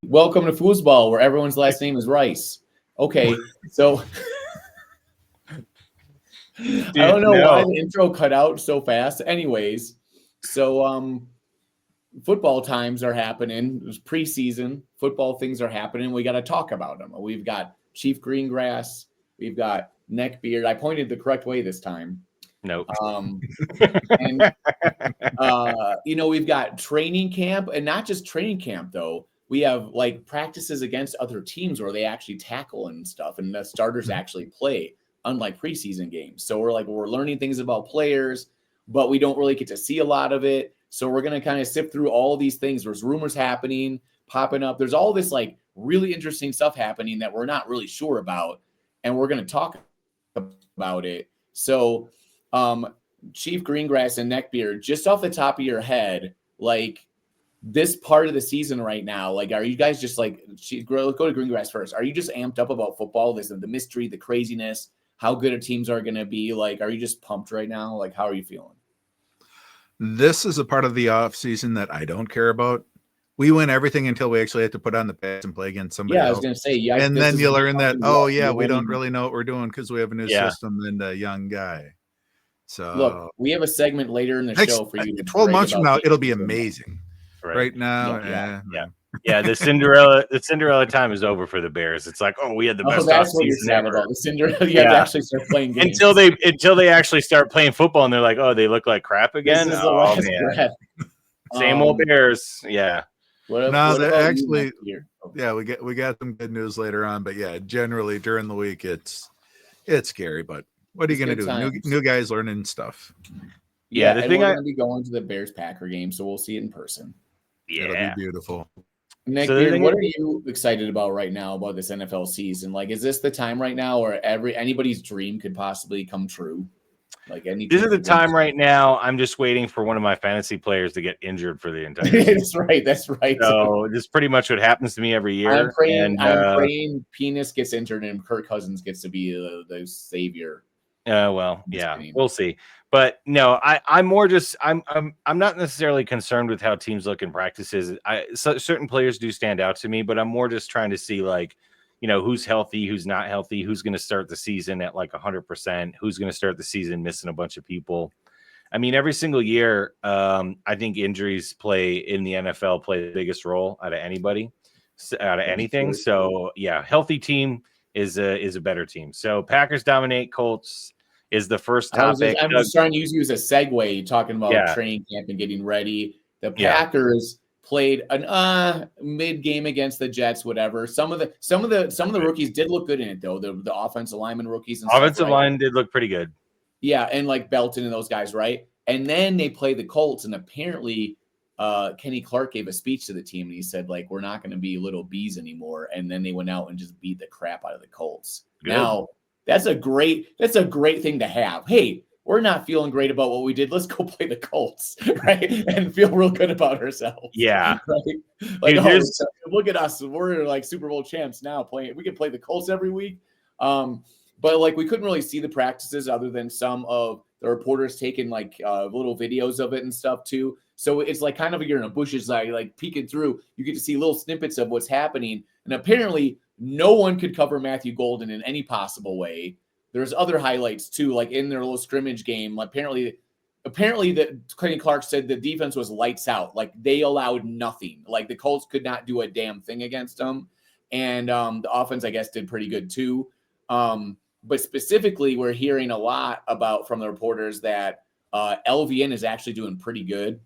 Welcome to foosball, where everyone's last name is Rice. Okay, so I don't know why the intro cut out so fast. Anyways, so football times are happening. There's preseason football things are happening. We got to talk about them. We've got Chief Greengrass. We've got Neckbeard. I pointed the correct way this time. Nope. And we've got training camp, and not just training camp though. We have like practices against other teams where they actually tackle and stuff, and the starters actually play, unlike preseason games. So we're learning things about players, but we don't really get to see a lot of it. So we're going to kind of sift through all of these things. There's rumors happening, popping up. There's all this like really interesting stuff happening that we're not really sure about, and we're going to talk about it. So Chief Greengrass and Neckbeard, just off the top of your head, like this part of the season right now, like, are you guys just like, go to Greengrass first. Are you just amped up about football? The mystery, the craziness, how good our teams are going to be? Like, are you just pumped right now? Like, how are you feeling? This is a part of the off season that I don't care about. We win everything until we actually have to put on the pads and play against somebody else. I was going to say, yeah. And then you learn that, we don't really know what we're doing because we have a new system and a young guy. So look, we have a segment later in the show for you. 12 months from now, it'll be amazing. Right now, yeah. The Cinderella time is over for the Bears. It's like, we had the best that's what you're sad about. The Cinderella, you have to actually start playing games. until they actually start playing football, and they're like, they look like crap again. This is the last breath. Same old Bears. Yeah. We got some good news later on, but yeah, generally during the week it's scary. But what are you going to do? New guys learning stuff. Yeah, the thing we're going to be going to the Bears Packer game, so we'll see it in person. Yeah, it'll be beautiful. Nick, what are you excited about right now about this NFL season? Like, is this the time right now where anybody's dream could possibly come true? Like, this is the time right now. I'm just waiting for one of my fantasy players to get injured for the entire season. That's right. So this is pretty much what happens to me every year. I'm praying Penis gets injured and Kirk Cousins gets to be the savior. We'll see. But no, I'm more just I'm not necessarily concerned with how teams look in practices. Certain players do stand out to me, but I'm more just trying to see like, who's healthy, who's not healthy, who's going to start the season at like 100%, who's going to start the season missing a bunch of people. I mean, every single year, I think injuries in the NFL play the biggest role out of anybody, out of anything. So yeah, healthy team is a better team. So Packers dominate, Colts is the first topic. I'm just trying to use you as a segue, talking about training camp and getting ready. The Packers played an mid game against the Jets, whatever. Some of the rookies did look good in it though. The offensive lineman rookies and offensive line did look pretty good. Yeah, and like Belton and those guys, right? And then they played the Colts, and apparently Kenny Clark gave a speech to the team, and he said like, we're not going to be little bees anymore. And then they went out and just beat the crap out of the Colts. Good. Now that's a great thing to have. Hey, we're not feeling great about what we did. Let's go play the Colts, right? And feel real good about ourselves. Yeah. Right? Like, look at us. We're like Super Bowl champs now playing. We can play the Colts every week. But like we couldn't really see the practices other than some of the reporters taking like little videos of it and stuff too. So it's like kind of you're in a bushes, like peeking through. You get to see little snippets of what's happening. And apparently no one could cover Matthew Golden in any possible way. There's other highlights too, like in their little scrimmage game. Apparently that Kenny Clark said the defense was lights out. Like they allowed nothing. Like the Colts could not do a damn thing against them. And the offense, I guess, did pretty good too. But specifically, we're hearing a lot from the reporters that LVN is actually doing pretty good.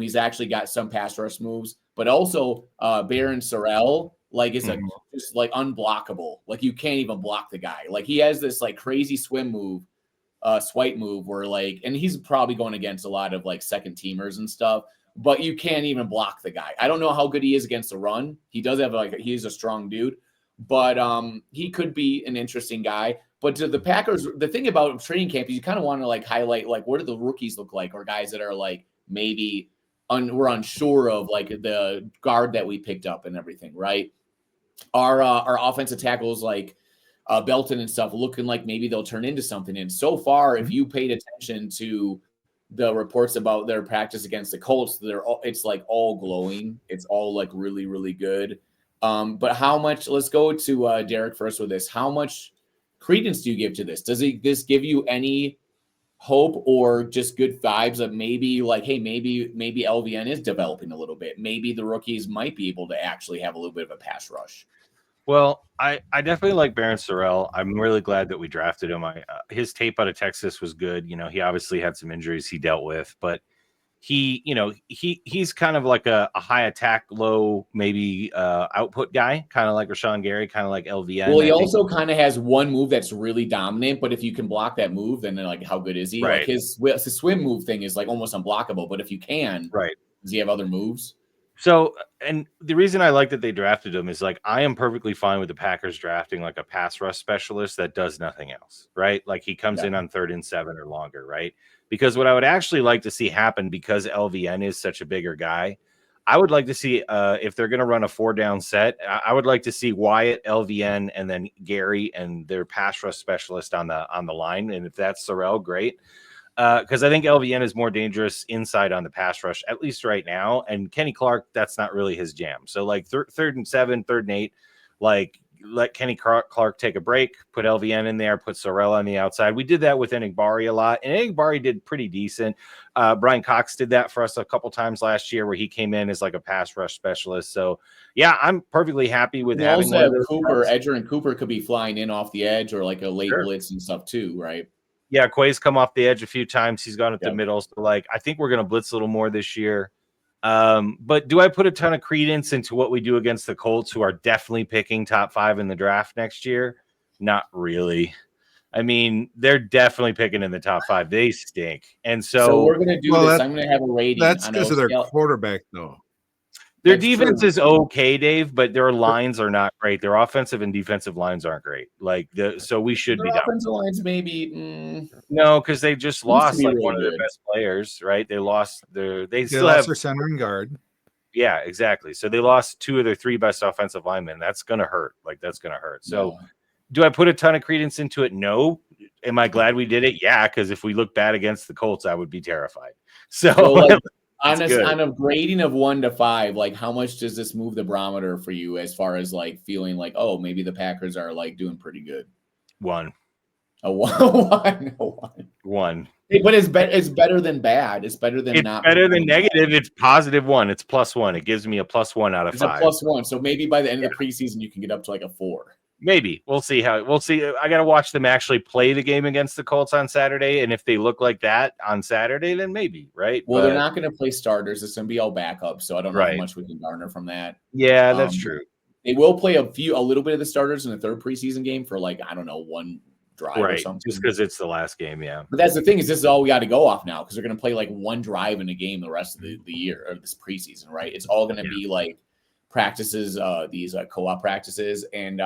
He's actually got some pass rush moves, but also Baron Sorrell is just like unblockable. Like you can't even block the guy. Like he has this like crazy swipe move where like, and he's probably going against a lot of like second teamers and stuff, but you can't even block the guy. I don't know how good he is against the run. He does have he's a strong dude, but he could be an interesting guy. But to the Packers, the thing about training camp is you kind of want to like highlight like what do the rookies look like, or guys that are like maybe we're unsure of, like the guard that we picked up and everything, right? Our offensive tackles like Belton and stuff looking like maybe they'll turn into something. And so far, if you paid attention to the reports about their practice against the Colts, it's like all glowing. It's all like really, really good. But how much? Let's go to Derek first with this. How much credence do you give to this? Does this give you any hope or just good vibes of maybe like, hey, maybe LVN is developing a little bit. Maybe the rookies might be able to actually have a little bit of a pass rush. Well, I definitely like Baron Sorrell. I'm really glad that we drafted him. His tape out of Texas was good. He obviously had some injuries he dealt with, but he's kind of like a high attack, low maybe output guy, kind of like Rashawn Gary, kind of like LVN. Well, he also kind of has one move that's really dominant, but if you can block that move, then like how good is he? Right. Like his swim move thing is like almost unblockable, but if you can, right, does he have other moves? So, and the reason I like that they drafted him is like I am perfectly fine with the Packers drafting like a pass rush specialist that does nothing else, right? Like he comes in on 3rd and 7 or longer, right? Because what I would actually like to see happen, because LVN is such a bigger guy, I would like to see if they're going to run a 4-down set, I would like to see Wyatt, LVN, and then Gary and their pass rush specialist on the line. And if that's Sorrell, great. Because I think LVN is more dangerous inside on the pass rush, at least right now. And Kenny Clark, that's not really his jam. So like 3rd and 7, 3rd and 8, like let Kenny Clark take a break, put LVN in there, put Sorrell on the outside. We did that with Enigbari a lot, and Enigbari did pretty decent. Brian Cox did that for us a couple times last year, where he came in as like a pass rush specialist. So yeah, I'm perfectly happy with having also Cooper. Edger and Cooper could be flying in off the edge or like a late blitz and stuff too, right? Yeah, Quay's come off the edge a few times. He's gone at the middle. So, like, I think we're going to blitz a little more this year. But do I put a ton of credence into what we do against the Colts, who are definitely picking top 5 in the draft next year? Not really. I mean, they're definitely picking in the top 5. They stink. And so we're going to do this. I'm going to have a rating. That's because of their quarterback, though. Their defense is okay, Dave, but their lines are not great. Their offensive and defensive lines aren't great. So we should be down. Offensive lines, maybe. No, because they just lost like one of their best players, right? They lost they still lost have their center and guard. Yeah, exactly. So they lost 2 of their 3 best offensive linemen. That's gonna hurt. That's gonna hurt. So do I put a ton of credence into it? No. Am I glad we did it? Yeah, because if we look bad against the Colts, I would be terrified. So on a grading of 1 to 5, like how much does this move the barometer for you as far as like feeling like, oh, maybe the Packers are like doing pretty good? 1. A 1. 1. But it's better than bad. It's better than not. Better than negative. It's +1. It's +1. It gives me a +1 out of 5. It's a +1. So maybe by the end of the preseason, you can get up to like a 4. Maybe we'll see I got to watch them actually play the game against the Colts on Saturday. And if they look like that on Saturday, then maybe, right? Well, they're not going to play starters. It's going to be all backups. So I don't know how much we can garner from that. Yeah, that's true. They will play a little bit of the starters in the 3rd preseason game for like, I don't know, 1 drive or something. Just because it's the last game, yeah. But that's the thing, is this is all we got to go off now, because they're going to play like 1 drive in a game the rest of the year, or this preseason, right? It's all going to be like practices, these co-op practices. And,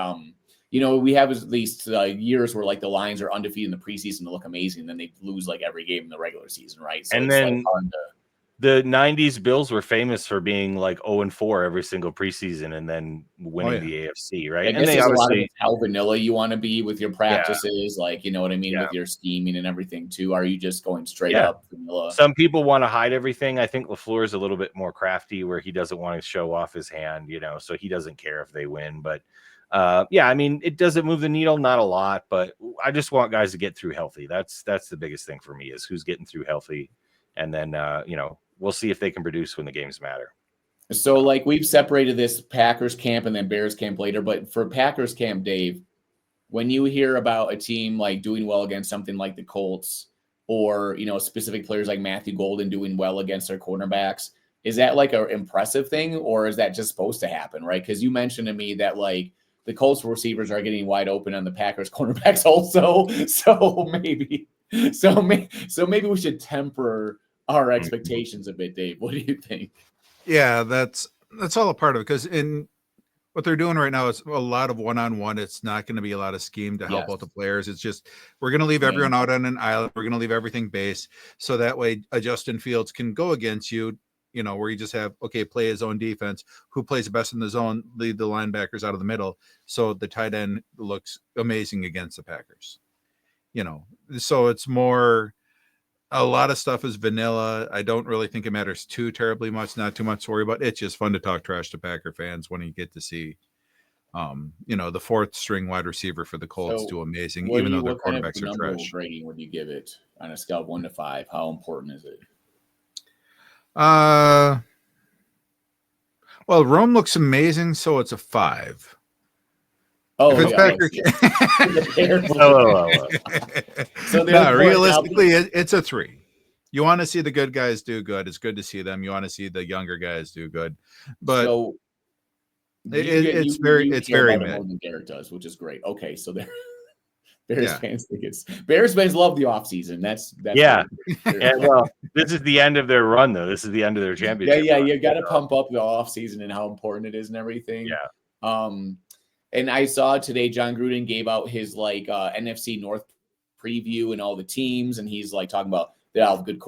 we have at least years where like the Lions are undefeated in the preseason to look amazing. Then they lose like every game in the regular season, right? So and then the 90s Bills were famous for being like 0-4 every single preseason and then winning the AFC, right? And they obviously how vanilla you want to be with your practices, like, you know what I mean, with your scheming and everything too. Are you just going straight up vanilla? Some people want to hide everything. I think LaFleur is a little bit more crafty, where he doesn't want to show off his hand, so he doesn't care if they win. But I mean, it doesn't move the needle, not a lot, but I just want guys to get through healthy. That's the biggest thing for me, is who's getting through healthy, and then we'll see if they can produce when the games matter. So, like, we've separated this Packers camp and then Bears camp later, but for Packers camp, Dave, when you hear about a team like doing well against something like the Colts, or specific players like Matthew Golden doing well against their cornerbacks, is that like an impressive thing, or is that just supposed to happen, right? Because you mentioned to me that like the Colts receivers are getting wide open on the Packers cornerbacks also. So maybe we should temper our expectations a bit, Dave. What do you think? Yeah, that's all a part of it, because in what they're doing right now is a lot of one-on-one. It's not going to be a lot of scheme to help out the players. It's just, we're going to leave everyone out on an island. We're going to leave everything base. So that way Justin Fields can go against you, where you just have, play his own defense. Who plays the best in the zone, lead the linebackers out of the middle. So the tight end looks amazing against the Packers. So it's more a lot of stuff is vanilla. I don't really think it matters too terribly much. Not too much to worry about. It's just fun to talk trash to Packer fans when you get to see, the fourth string wide receiver for the Colts do amazing, even though their quarterbacks are trash. Rating would you give it on a scale of 1 to 5? How important is it? Well, Rome looks amazing, so it's a 5. Oh, if it's Packer. So realistically, it's a 3. You want to see the good guys do good. It's good to see them. You want to see the younger guys do good, but it's very mid. More than Garrett does, which is great. Okay, so there. Bears fans think Bears fans love the offseason. That's yeah. Well, this is the end of their run, though. This is the end of their championship. Yeah. You got to pump up the offseason and how important it is and everything. Yeah. And I saw today John Gruden gave out his NFC North preview and all the teams, and he's talking about they all have good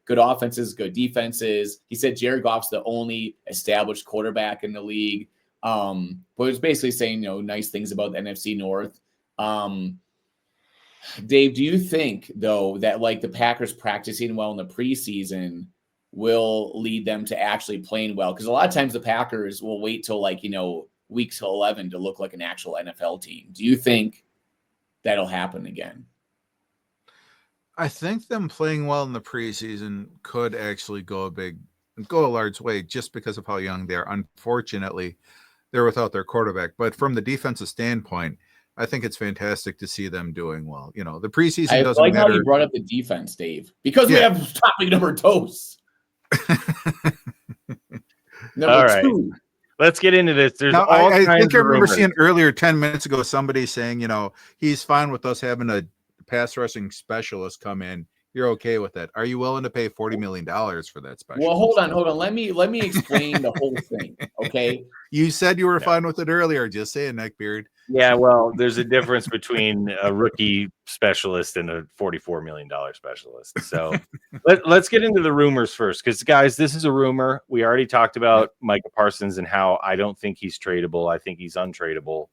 good offenses, good defenses. He said Jared Goff's the only established quarterback in the league. But it's basically saying nice things about the NFC North. Dave, do you think though that the Packers practicing well in the preseason will lead them to actually playing well? Because a lot of times the Packers will wait till week 11 to look like an actual NFL team. Do you think that'll happen again? I think them playing well in the preseason could actually go a large way just because of how young they are. Unfortunately, they're without their quarterback. But from the defensive standpoint, I think it's fantastic to see them doing well. The preseason doesn't matter. I like how you brought up the defense, Dave, because we have topic number toast. Number 2. Let's get into this. There's I think I remember seeing earlier 10 minutes ago somebody saying, he's fine with us having a pass rushing specialist come in. You're okay with that? Are you willing to pay $40 million for that specialist? Well, hold on. Let me explain the whole thing. Okay. You said you were fine with it earlier. Just saying, Neckbeard. Yeah, well, there's a difference between a rookie specialist and a $44 million specialist. So let's get into the rumors first, because, guys, this is a rumor. We already talked about Micah Parsons and how I don't think he's tradable. I think he's untradeable.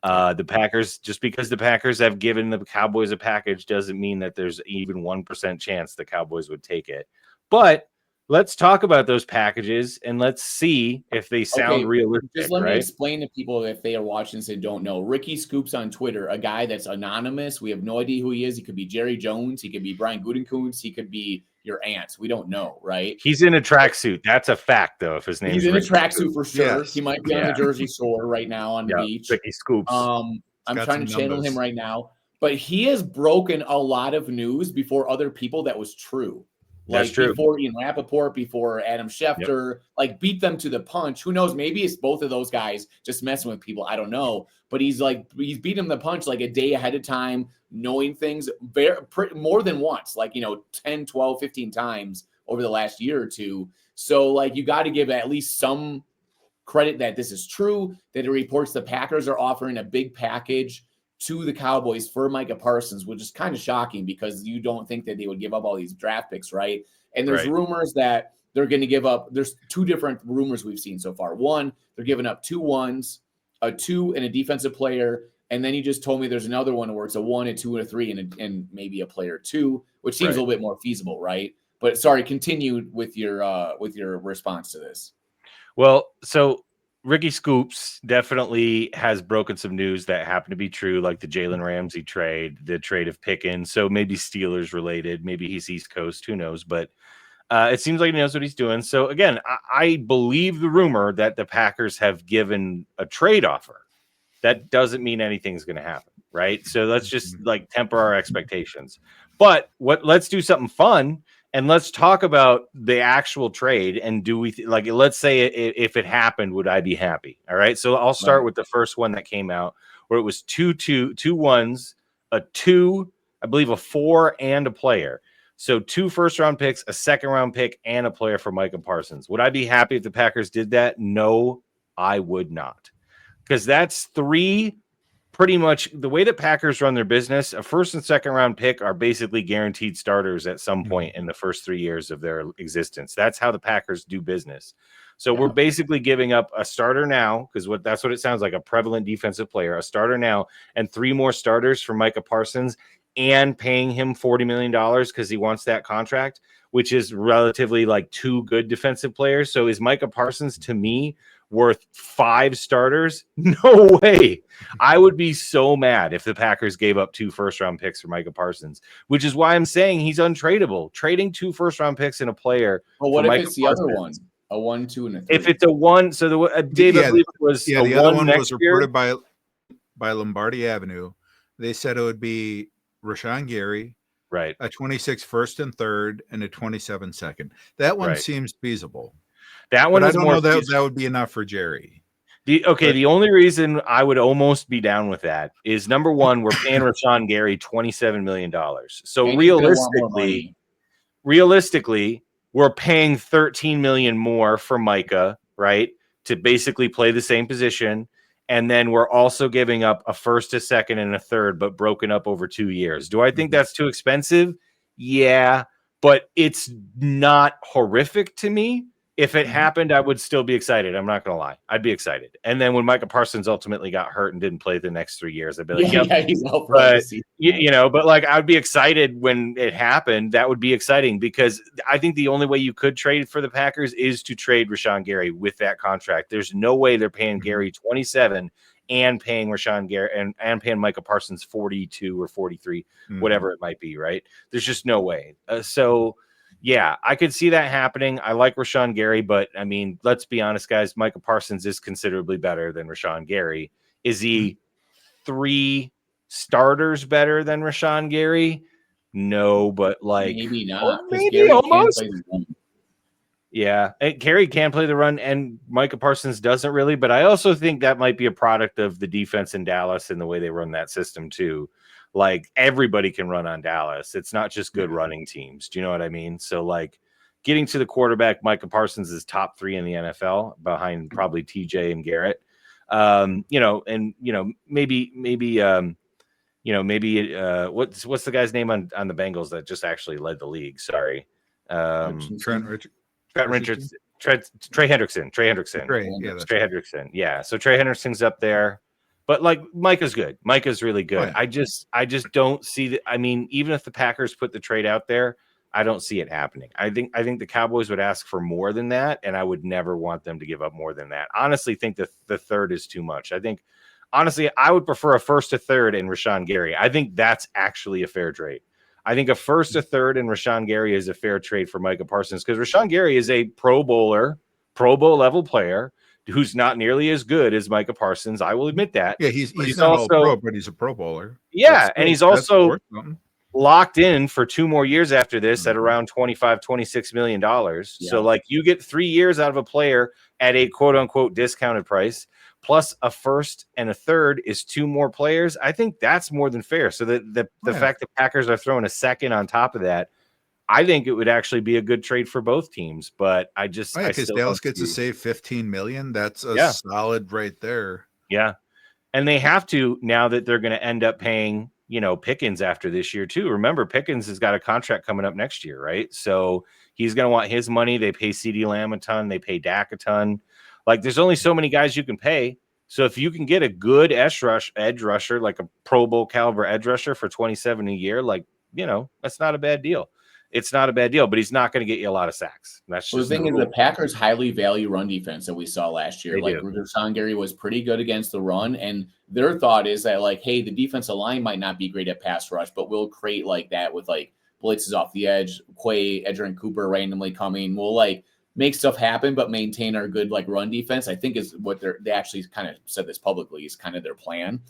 The Packers, just because the Packers have given the Cowboys a package doesn't mean that there's even 1% chance the Cowboys would take it. But let's talk about those packages and let's see if they sound realistic. Just let me explain to people if they are watching and don't know. Ricky Scoops on Twitter, a guy that's anonymous. We have no idea who he is. He could be Jerry Jones. He could be Brian Gutekunst. He could be your aunt. We don't know, right? He's in a tracksuit. That's a fact, though. If his name is in a tracksuit for sure. Yes. He might be on the Jersey Shore right now on the beach. Ricky Scoops. I'm trying to channel him right now, but he has broken a lot of news before other people that was true. That's true. Before Ian Rappaport, before Adam Schefter, beat them to the punch. Who knows? Maybe it's both of those guys just messing with people. I don't know. But he's beat them the punch a day ahead of time, knowing things more than once, 10, 12, 15 times over the last year or two. So you got to give at least some credit that this is true, that it reports the Packers are offering a big package to the Cowboys for Micah Parsons, which is kind of shocking because you don't think that they would give up all these draft picks, right? And there's rumors that they're going to give up. There's 2 different rumors we've seen so far. One, they're giving up 2 1s, a 2 and a defensive player. And then you just told me there's another one where it's a 1, a 2, and a 3, and maybe a player 2, which seems a little bit more feasible, right? But sorry, continue with your response to this. Well, so Ricky Scoops definitely has broken some news that happened to be true, like the Jalen Ramsey trade, the trade of Pickens. So maybe Steelers related, maybe he's East Coast, who knows? But it seems like he knows what he's doing. So again, I believe the rumor that the Packers have given a trade offer. That doesn't mean anything's going to happen, right? So let's just temper our expectations. But let's do something fun. And let's talk about the actual trade. And do we let's say if it happened, would I be happy? All right. So I'll start with the first one that came out where it was 2 1s, a 2, I believe a 4 and a player. So 2 first-round picks, a second-round pick, and a player for Micah Parsons. Would I be happy if the Packers did that? No, I would not. Because that's 3. Pretty much the way that Packers run their business, a first and second round pick are basically guaranteed starters at some point in the first 3 years of their existence. That's how the Packers do business. So we're basically giving up a starter now, because that's what it sounds like, a prevalent defensive player, a starter now, and 3 more starters for Micah Parsons. and paying him $40 million because he wants that contract, which is relatively like 2 good defensive players. So is Micah Parsons, to me, worth 5 starters? No way. I would be so mad if the Packers gave up 2 first-round picks for Micah Parsons, which is why I'm saying he's untradeable. Trading 2 first-round picks in a player. Well, what if it's the other one? A 1, 2, and a 3. If it's a 1, so Dave, I believe it was the other one was reported by Lombardi Avenue. They said it would be Rashawn Gary, right, a 26 first and third, and a 27 second. That one seems feasible. That one, I don't know that would be enough for Jerry. The only reason I would almost be down with that is, number one, we're paying Rashawn Gary $27 million. So realistically, we're paying $13 million more for Micah, right, to basically play the same position. And then we're also giving up a first, a second, and a third, but broken up over 2 years. Do I think that's too expensive? Yeah, but it's not horrific to me. If it happened, I would still be excited. I'm not going to lie. I'd be excited. And then when Micah Parsons ultimately got hurt and didn't play the next 3 years, I'd be like, he's out for but like, I'd be excited when it happened. That would be exciting, because I think the only way you could trade for the Packers is to trade Rashawn Gary with that contract. There's no way they're paying Gary 27 and paying Rashawn Gary and paying Micah Parsons 42 or 43, whatever it might be, right? There's just no way. Yeah, I could see that happening. I like Rashawn Gary, but I mean, let's be honest, guys. Micah Parsons is considerably better than Rashawn Gary. Is he 3 starters better than Rashawn Gary? No, but like maybe not. Maybe almost. Yeah, Gary can play the run, and Micah Parsons doesn't really. But I also think that might be a product of the defense in Dallas and the way they run that system too. Like, everybody can run on Dallas. It's not just good running teams. Do you know what I mean? So, like, getting to the quarterback, Micah Parsons is top 3 in the NFL, behind probably TJ and Garrett. What's the guy's name on the Bengals that just actually led the league? Sorry, Trey Hendrickson. Trey Hendrickson. Yeah. So Trey Hendrickson's up there. But like, Micah's good. Micah's really good. Right. I just don't see that. I mean, even if the Packers put the trade out there, I don't see it happening. I think the Cowboys would ask for more than that, and I would never want them to give up more than that. Honestly, think the third is too much. Honestly, I would prefer a first, a third, and Rashawn Gary. I think that's actually a fair trade. I think a first, a third, and Rashawn Gary is a fair trade for Micah Parsons, because Rashawn Gary is a Pro Bowl level player who's not nearly as good as Micah Parsons. I will admit that. Yeah, he's not also all pro, but he's a Pro Bowler. Yeah, and he's also locked in for 2 more years after this at around $25-26 million. Yeah. So like, you get 3 years out of a player at a quote unquote discounted price, plus a first and a third is 2 more players. I think that's more than fair. So the fact that Packers are throwing a second on top of that, I think it would actually be a good trade for both teams. But because Dallas gets to save $15 million. That's a solid right there. Yeah. And they have to, now that they're going to end up paying, Pickens after this year too. Remember, Pickens has got a contract coming up next year, right? So he's going to want his money. They pay CeeDee Lamb a ton. They pay Dak a ton. Like, there's only so many guys you can pay. So if you can get a good edge rusher, like a Pro Bowl caliber edge rusher for $27 a year, like, that's not a bad deal. It's not a bad deal, but he's not going to get you a lot of sacks. That's just the thing is, the Packers highly value run defense that we saw last year. Rashawn Gary was pretty good against the run, and their thought is that, like, hey, the defensive line might not be great at pass rush, but we'll create like that with like blitzes off the edge, Quay, Edgerrin Cooper randomly coming. We'll like make stuff happen, but maintain our good like run defense. I think is what they actually kind of said this publicly is kind of their plan.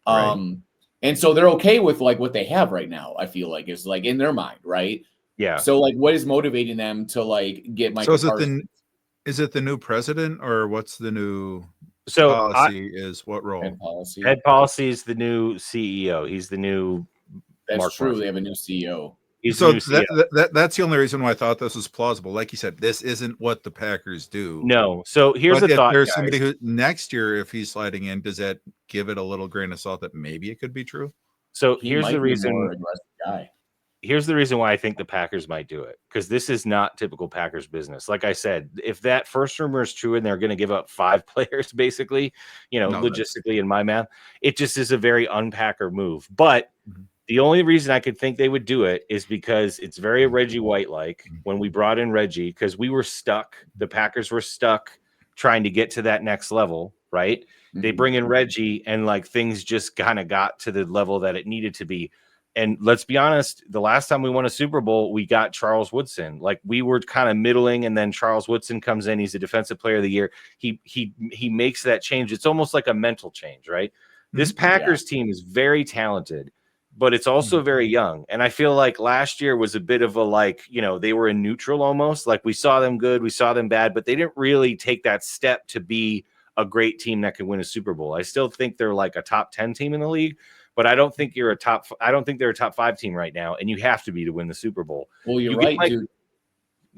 Right. And so they're okay with like what they have right now. I feel like is like in their mind, right? Yeah. So like, what is motivating them to like get Micah Parsons? Is it the new president, or what's the new policy? What role? Head policy is the new CEO. He's the new. That's Mark true. Murphy. They have a new CEO. That's the only reason why I thought this was plausible. Like you said, this isn't what the Packers do. No. So here's the thought. There's somebody who next year, if he's sliding in, does that give it a little grain of salt that maybe it could be true? So here's the reason. Here's the reason why I think the Packers might do it, because this is not typical Packers business. Like I said, if that first rumor is true and they're going to give up 5 players, basically, logistically in my math, it just is a very unpacker move. But The only reason I could think they would do it is because it's very Reggie White-like when we brought in Reggie, because we were stuck. The Packers were stuck trying to get to that next level, right? They bring in Reggie and like things just kind of got to the level that it needed to be. And let's be honest, the last time we won a Super Bowl, we got Charles Woodson. Like we were kind of middling, and then Charles Woodson comes in. He's a defensive player of the year. He makes that change. It's almost like a mental change, right? This Packers team is very talented, but it's also very young. And I feel like last year was a bit of a like, you know, they were in neutral almost. Like we saw them good, we saw them bad, but they didn't really take that step to be a great team that could win a Super Bowl. I still think they're like a top 10 team in the league, but I don't think they're a top 5 team right now, and you have to be to win the Super Bowl. Well, you're right, dude.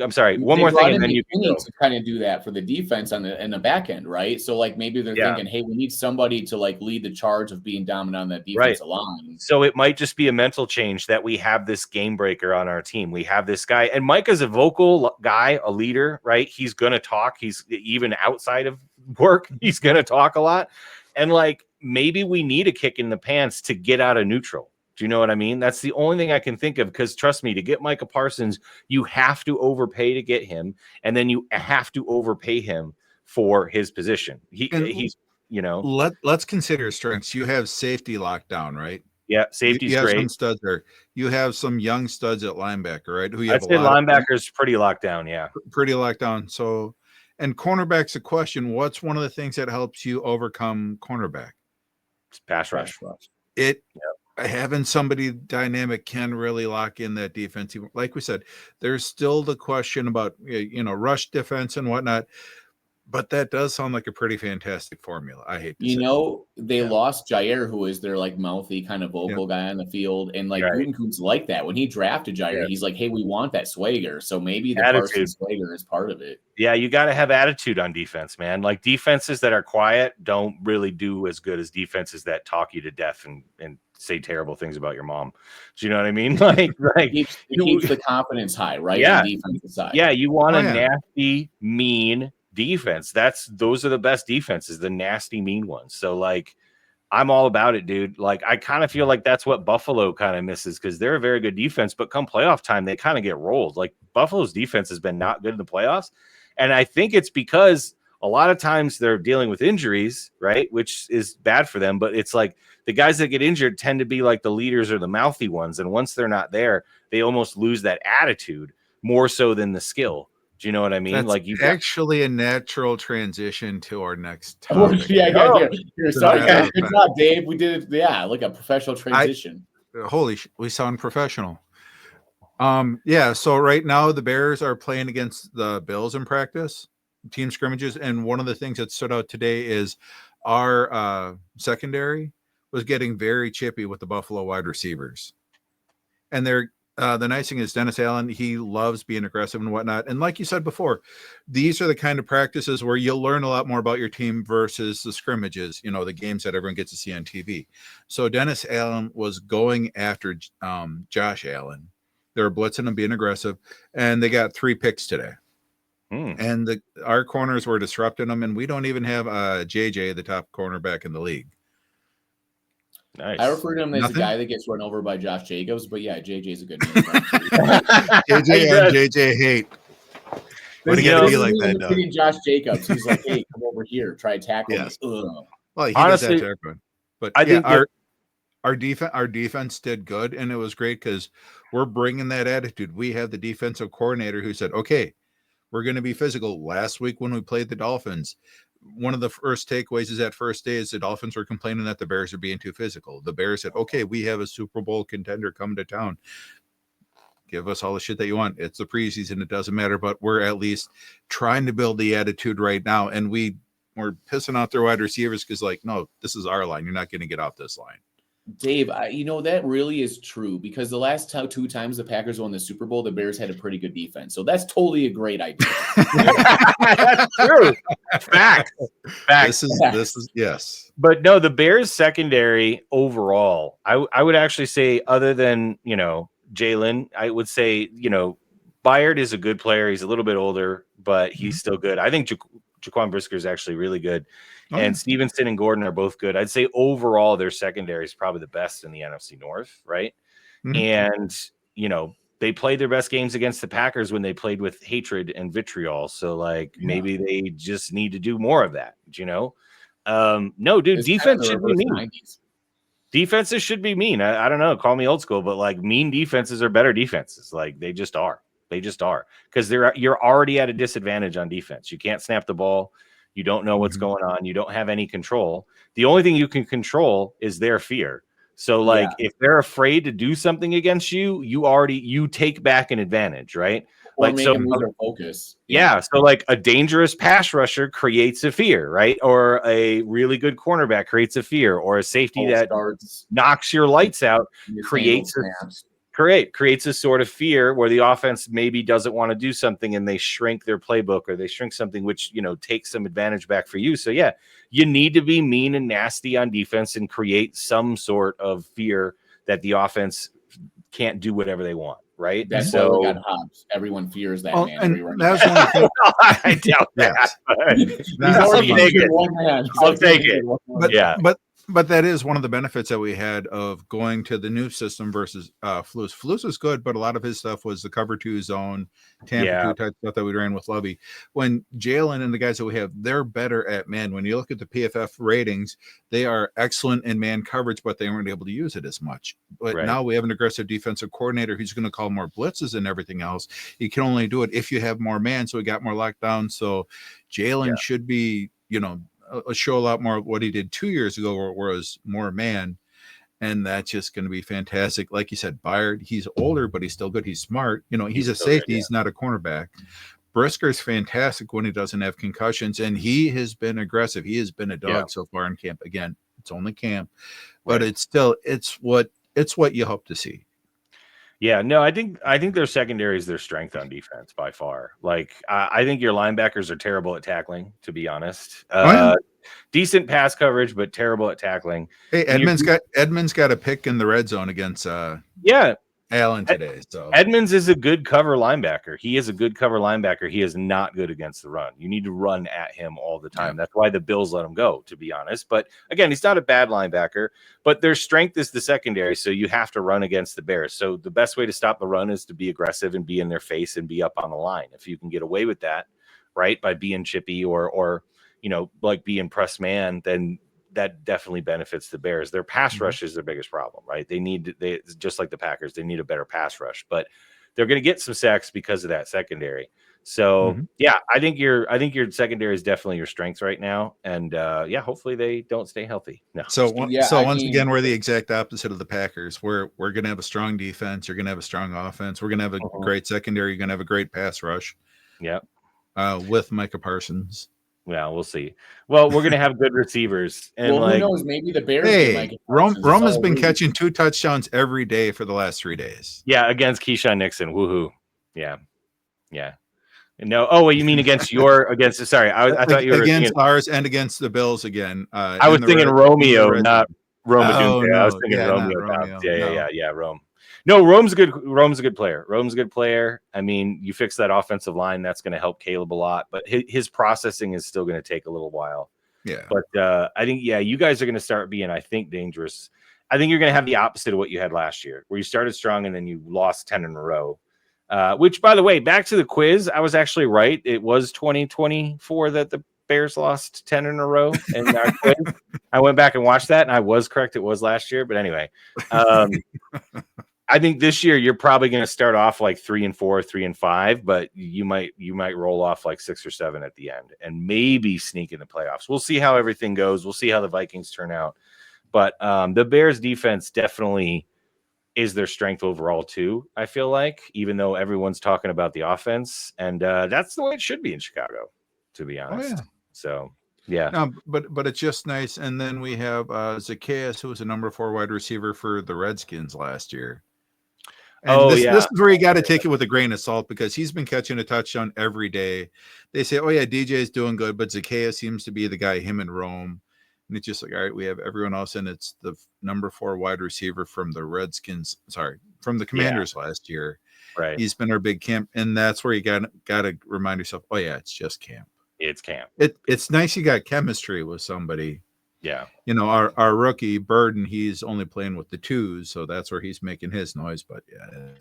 I'm sorry. One more thing, and then you need to kind of do that for the defense on the back end, right? So like maybe they're thinking, hey, we need somebody to like lead the charge of being dominant on that defensive line. So it might just be a mental change that we have this game breaker on our team. We have this guy, and Mike is a vocal guy, a leader, right? He's gonna talk. He's even outside of work, he's gonna talk a lot, and like maybe we need a kick in the pants to get out of neutral. Do you know what I mean? That's the only thing I can think of, because trust me, to get Micah Parsons, you have to overpay to get him, and then you have to overpay him for his position. He's, you know. Let's consider strengths. You have safety locked down, right? Yeah, safety's great. Some studs there. You have some young studs at linebacker, right? Who you I'd say linebacker's pretty locked down, pretty locked down. So, and cornerback's a question. What's one of the things that helps you overcome cornerback? It's pass rush. Having somebody dynamic can really lock in that defense. Like we said, there's still the question about, you know, rush defense and whatnot, but that does sound like a pretty fantastic formula. I hate to say they lost Jair, who is their like mouthy kind of vocal guy on the field, and like Gutekunst's like that. When he drafted Jair, he's like, hey, we want that swagger. So maybe the Parsons swagger is part of it. Yeah, you got to have attitude on defense, man. Like defenses that are quiet don't really do as good as defenses that talk you to death and say terrible things about your mom. Do you know what I mean? Like it keeps the confidence high, right? Yeah, defensive side. Yeah, you want a nasty, mean defense. Those are the best defenses, the nasty, mean ones. So like, I'm all about it, dude. Like, I kind of feel like that's what Buffalo kind of misses, because they're a very good defense, but come playoff time, they kind of get rolled. Like Buffalo's defense has been not good in the playoffs, and I think it's because a lot of times they're dealing with injuries, right? Which is bad for them, but it's like the guys that get injured tend to be like the leaders or the mouthy ones. And once they're not there, they almost lose that attitude more so than the skill. Do you know what I mean? That's like you actually a natural transition to our next topic. Here. Sorry, good job, Dave. We did it. Yeah, like a professional transition. We sound professional. So right now the Bears are playing against the Bills in practice, team scrimmages, and one of the things that stood out today is our secondary was getting very chippy with the Buffalo wide receivers. And they're the nice thing is Dennis Allen, he loves being aggressive and whatnot. And like you said before, these are the kind of practices where you'll learn a lot more about your team versus the scrimmages, you know, the games that everyone gets to see on TV. So Dennis Allen was going after Josh Allen. They were blitzing and being aggressive, and they got 3 picks today. And our corners were disrupting them, and we don't even have JJ, the top cornerback in the league. Nice. I refer to him as the guy that gets run over by Josh Jacobs, but yeah, JJ's a good name. JJ and JJ hate. What do you gotta be like that, Doug? Josh Jacobs, he's like, hey, come over here, try tackle me. Well, he honestly, does that to everyone. But I think our defense did good, and it was great because we're bringing that attitude. We have the defensive coordinator who said, okay, we're going to be physical. Last week when we played the Dolphins, one of the first takeaways is that first day is the Dolphins were complaining that the Bears are being too physical. The Bears said, okay, we have a Super Bowl contender coming to town. Give us all the shit that you want. It's the preseason. It doesn't matter, but we're at least trying to build the attitude right now. And we're pissing out their wide receivers because like, no, this is our line. You're not going to get off this line. Dave, that really is true because the last 2 times the Packers won the Super Bowl, the Bears had a pretty good defense. So that's totally a great idea. That's true. Facts. This is yes. But no, the Bears secondary overall, I would actually say, other than, Jalen, I would say, Byard is a good player. He's a little bit older, but he's still good. I think Jaquan Brisker is actually really good. And Stevenson and Gordon are both good. I'd say overall their secondary is probably the best in the NFC North, right? And, they played their best games against the Packers when they played with hatred and vitriol. So, like, maybe they just need to do more of that, No, dude, It's defense should be mean. 90s. Defenses should be mean. I don't know. Call me old school, but like mean defenses are better defenses. Like they just are. They just are because you're already at a disadvantage on defense. You can't snap the ball. You don't know what's going on. You don't have any control. The only thing you can control is their fear. So like if they're afraid to do something against you, you take back an advantage, right? Or like make them lose their focus. Yeah. So like a dangerous pass rusher creates a fear, right? Or a really good cornerback creates a fear, or a safety that knocks your lights out creates a sort of fear where the offense maybe doesn't want to do something and they shrink their playbook or they shrink something, which, takes some advantage back for you. So yeah, you need to be mean and nasty on defense and create some sort of fear that the offense can't do whatever they want. Right. That's why we got Hobbs. Everyone fears that man. That's one thing. I doubt that. I'll take it. But that is one of the benefits that we had of going to the new system versus Flus. Flus was good, but a lot of his stuff was the cover 2 zone, Tampa 2 type stuff that we ran with Lovey. When Jalen and the guys that we have, they're better at man. When you look at the PFF ratings, they are excellent in man coverage, but they weren't able to use it as much. But now we have an aggressive defensive coordinator who's going to call more blitzes and everything else. You can only do it if you have more man, so we got more lockdown. So Jalen should be, show a lot more what he did 2 years ago, where it was more man, and that's just going to be fantastic. Like you said, Byard, he's older, but he's still good. He's smart. He's a safety. He's not a cornerback. Brisker's fantastic when he doesn't have concussions, and he has been aggressive. He has been a dog so far in camp. Again, it's only camp, but it's what you hope to see. Yeah, no, I think their secondary is their strength on defense by far. Like, I think your linebackers are terrible at tackling, to be honest. Decent pass coverage, but terrible at tackling. Hey, Edmonds got a pick in the red zone against Allen today. So Edmonds is a good cover linebacker. He is a good cover linebacker. He is not good against the run. You need to run at him all the time. That's why the Bills let him go, to be honest. But again, he's not a bad linebacker, but their strength is the secondary. So you have to run against the Bears. So the best way to stop the run is to be aggressive and be in their face and be up on the line. If you can get away with that, right, by being chippy or like being press man, then that definitely benefits the Bears. Their pass rush is their biggest problem, right? They just like the Packers, they need a better pass rush, but they're going to get some sacks because of that secondary. So I think your secondary is definitely your strength right now. And hopefully they don't stay healthy. No. Once again, we're the exact opposite of the Packers. We're going to have a strong defense. You're going to have a strong offense. We're going to have a great secondary. You're going to have a great pass rush. Yeah. With Micah Parsons. Yeah, we'll see. Well, we're gonna have good receivers, and who knows? Maybe the Bears. Hey, Rome has been catching 2 touchdowns every day for the last 3 days. Yeah, against Keyshawn Nixon. Woohoo! Yeah. No. Oh, you mean against? Sorry, I thought you were against ours and against the Bills again. I was thinking Romeo, not Rome. I was thinking Romeo. Romeo. Yeah, Rome. No, Rome's a good player. I mean, you fix that offensive line, that's going to help Caleb a lot, but his processing is still going to take a little while. Yeah. But I think, you guys are going to start being, I think, dangerous. I think you're going to have the opposite of what you had last year, where you started strong and then you lost 10 in a row. Which, by the way, back to the quiz, I was actually right. It was 2024 that the Bears lost 10 in a row. And I went back and watched that, and I was correct. It was last year. But anyway, I think this year you're probably going to start off like 3-4, 3-5, but you might roll off like 6 or 7 at the end and maybe sneak in the playoffs. We'll see how everything goes. We'll see how the Vikings turn out. But the Bears defense definitely is their strength overall too, I feel like, even though everyone's talking about the offense. And that's the way it should be in Chicago, to be honest. So, yeah. No, but it's just nice. And then we have Zacchaeus, who was a number 4 wide receiver for the Redskins last year. And this is where you got to take it with a grain of salt, because he's been catching a touchdown every day. They say, DJ is doing good, but Zacchaeus seems to be the guy, him and Rome. And it's just like, all right, we have everyone else, and it's the number 4 wide receiver from the Commanders last year. Right. He's been our big camp, and that's where you got to remind yourself, it's just camp. It's camp. It's nice you got chemistry with somebody. Yeah. Our rookie Burden, he's only playing with the 2s, so that's where he's making his noise. But yeah,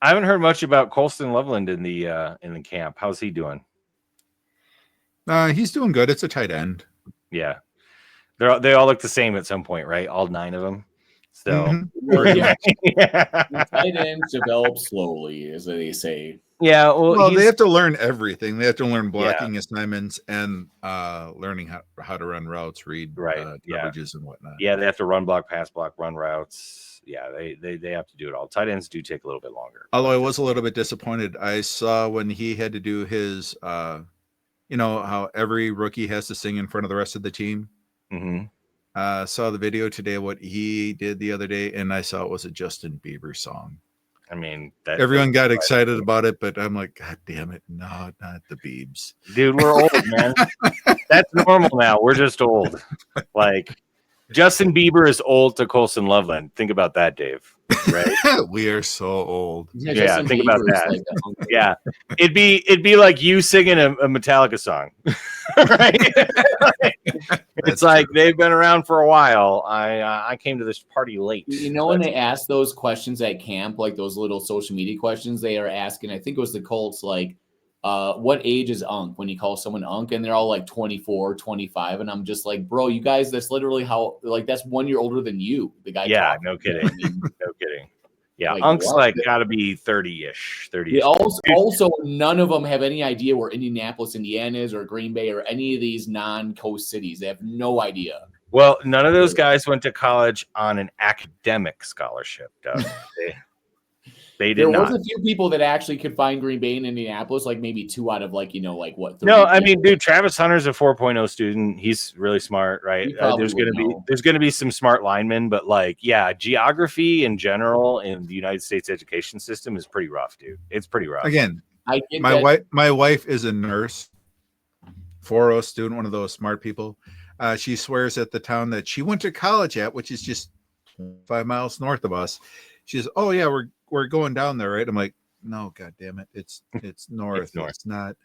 I haven't heard much about Colston Loveland in the camp. How's he doing? He's doing good. It's a tight end. Yeah, they all look the same at some point, right? All 9 of them. So yeah. Tight ends develop slowly, as they say. Yeah, well they have to learn everything. They have to learn blocking assignments and learning how to run routes, read coverages and whatnot. Yeah, they have to run block, pass block, run routes. Yeah, they have to do it all. Tight ends do take a little bit longer. Although I was a little bit disappointed. I saw when he had to do his, how every rookie has to sing in front of the rest of the team. Mm-hmm. Saw the video today, what he did the other day, and I saw it was a Justin Bieber song. I mean, everyone got excited about it, but I'm like, God damn it, no, not the Biebs. Dude, we're old, man. That's normal now. We're just old. Like, Justin Bieber is old to Colston Loveland. Think about that, Dave. Right? We are so old. Yeah, think about that. Yeah, it'd be like you singing a Metallica song, right? It's like true. They've been around for a while. I came to this party late. When they ask those questions at camp, like those little social media questions, they are asking. I think it was the Colts, like, what age is Unk when you call someone Unk, and they're all like 24, 25, and I'm just like, bro, you guys, that's literally that's 1 year older than you. The guy. Yeah, no kidding. No kidding. Yeah, like, Unk's like got to be 30-ish. Yeah, also, none of them have any idea where Indianapolis, Indiana is, or Green Bay, or any of these non-coast cities. They have no idea. Well, none of those guys went to college on an academic scholarship, Doug. They did not. There was a few people that actually could find Green Bay and Indianapolis, like maybe 2 out of what? No, I mean, dude, Travis Hunter's a 4.0 student. He's really smart, right? There's gonna be some smart linemen, but geography in general in the United States education system is pretty rough, dude. It's pretty rough. Again, my wife is a nurse, 4.0 student, one of those smart people. She swears at the town that she went to college at, which is just 5 miles north of us. She says, "Oh yeah, we're going down there, right?" I'm like, "No, God damn it, it's north. It's north. It's not.